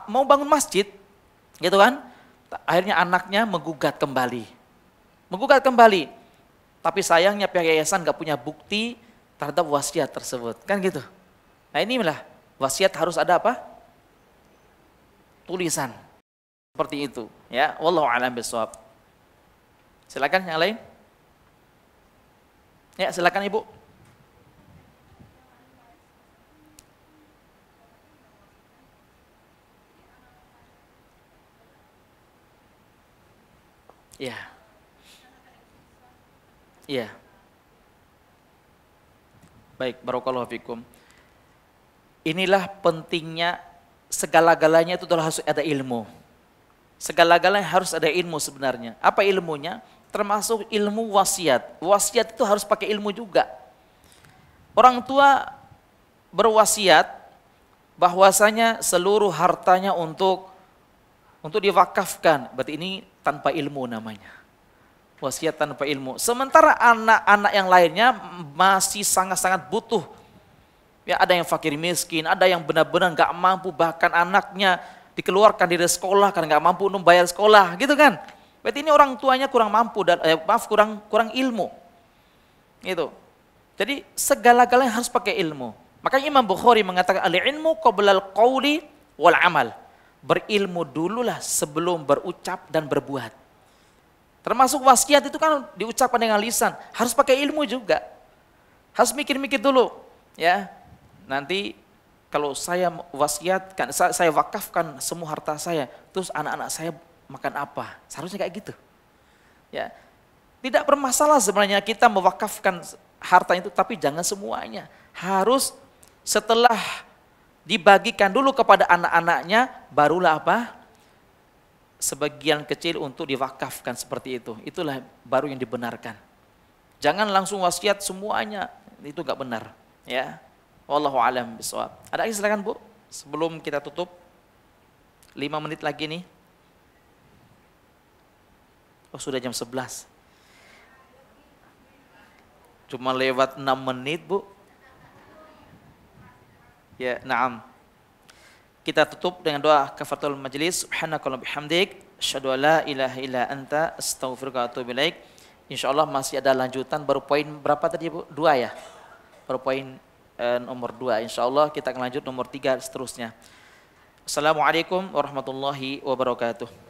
mau bangun masjid, gitu kan? Akhirnya anaknya menggugat kembali. Tapi sayangnya pihak yayasan nggak punya bukti terhadap wasiat tersebut, kan gitu. Nah, inilah wasiat harus ada apa? Tulisan. Seperti itu, ya. Wallahu a'lam bishawab. Silakan yang lain. Ya, silakan Ibu. Ya. Iya. Baik, barakallahu fikum. Inilah pentingnya segala-galanya itu harus ada ilmu. Segala-galanya harus ada ilmu sebenarnya. Apa ilmunya? Termasuk ilmu wasiat. Wasiat itu harus pakai ilmu juga. Orang tua berwasiat bahwasanya seluruh hartanya untuk untuk diwakafkan. Berarti ini tanpa ilmu namanya. Wasiat tanpa ilmu. Sementara anak-anak yang lainnya masih sangat-sangat butuh. Ya, ada yang fakir miskin, ada yang benar-benar nggak mampu, bahkan anaknya dikeluarkan dari sekolah karena nggak mampu membayar sekolah, gitu kan? Berarti ini orang tuanya kurang mampu dan kurang ilmu. Gitu. Jadi segala-galanya harus pakai ilmu. Makanya Imam Bukhari mengatakan al-ilmu qablal qauli wal amal. Berilmu dululah sebelum berucap dan berbuat. Termasuk wasiat itu kan diucapkan dengan lisan, harus pakai ilmu juga. Harus mikir-mikir dulu, ya. Nanti kalau saya wasiatkan, saya wakafkan semua harta saya, terus anak-anak saya makan apa? Seharusnya kayak gitu. Ya. Tidak bermasalah sebenarnya kita mewakafkan harta itu, tapi jangan semuanya. Harus setelah dibagikan dulu kepada anak-anaknya, barulah apa? Sebagian kecil untuk diwakafkan seperti itu. Itulah baru yang dibenarkan. Jangan langsung wasiat semuanya, itu enggak benar, ya. Wallahu a'lam bishawab. Ada lagi, silakan Bu, sebelum kita tutup. 5 menit lagi nih. Oh, sudah jam 11. Cuma lewat 6 menit, Bu. Ya, na'am. Kita tutup dengan doa kafaratul majlis. Subhanakallahumma bihamdik, asyhadu an la ilaha illa anta, astaghfiruka wa atubu ilaik. Insyaallah masih ada lanjutan, baru poin berapa tadi, Bu? 2 ya. Baru poin nomor 2. Insyaallah kita akan lanjut nomor 3 seterusnya. Assalamualaikum warahmatullahi wabarakatuh.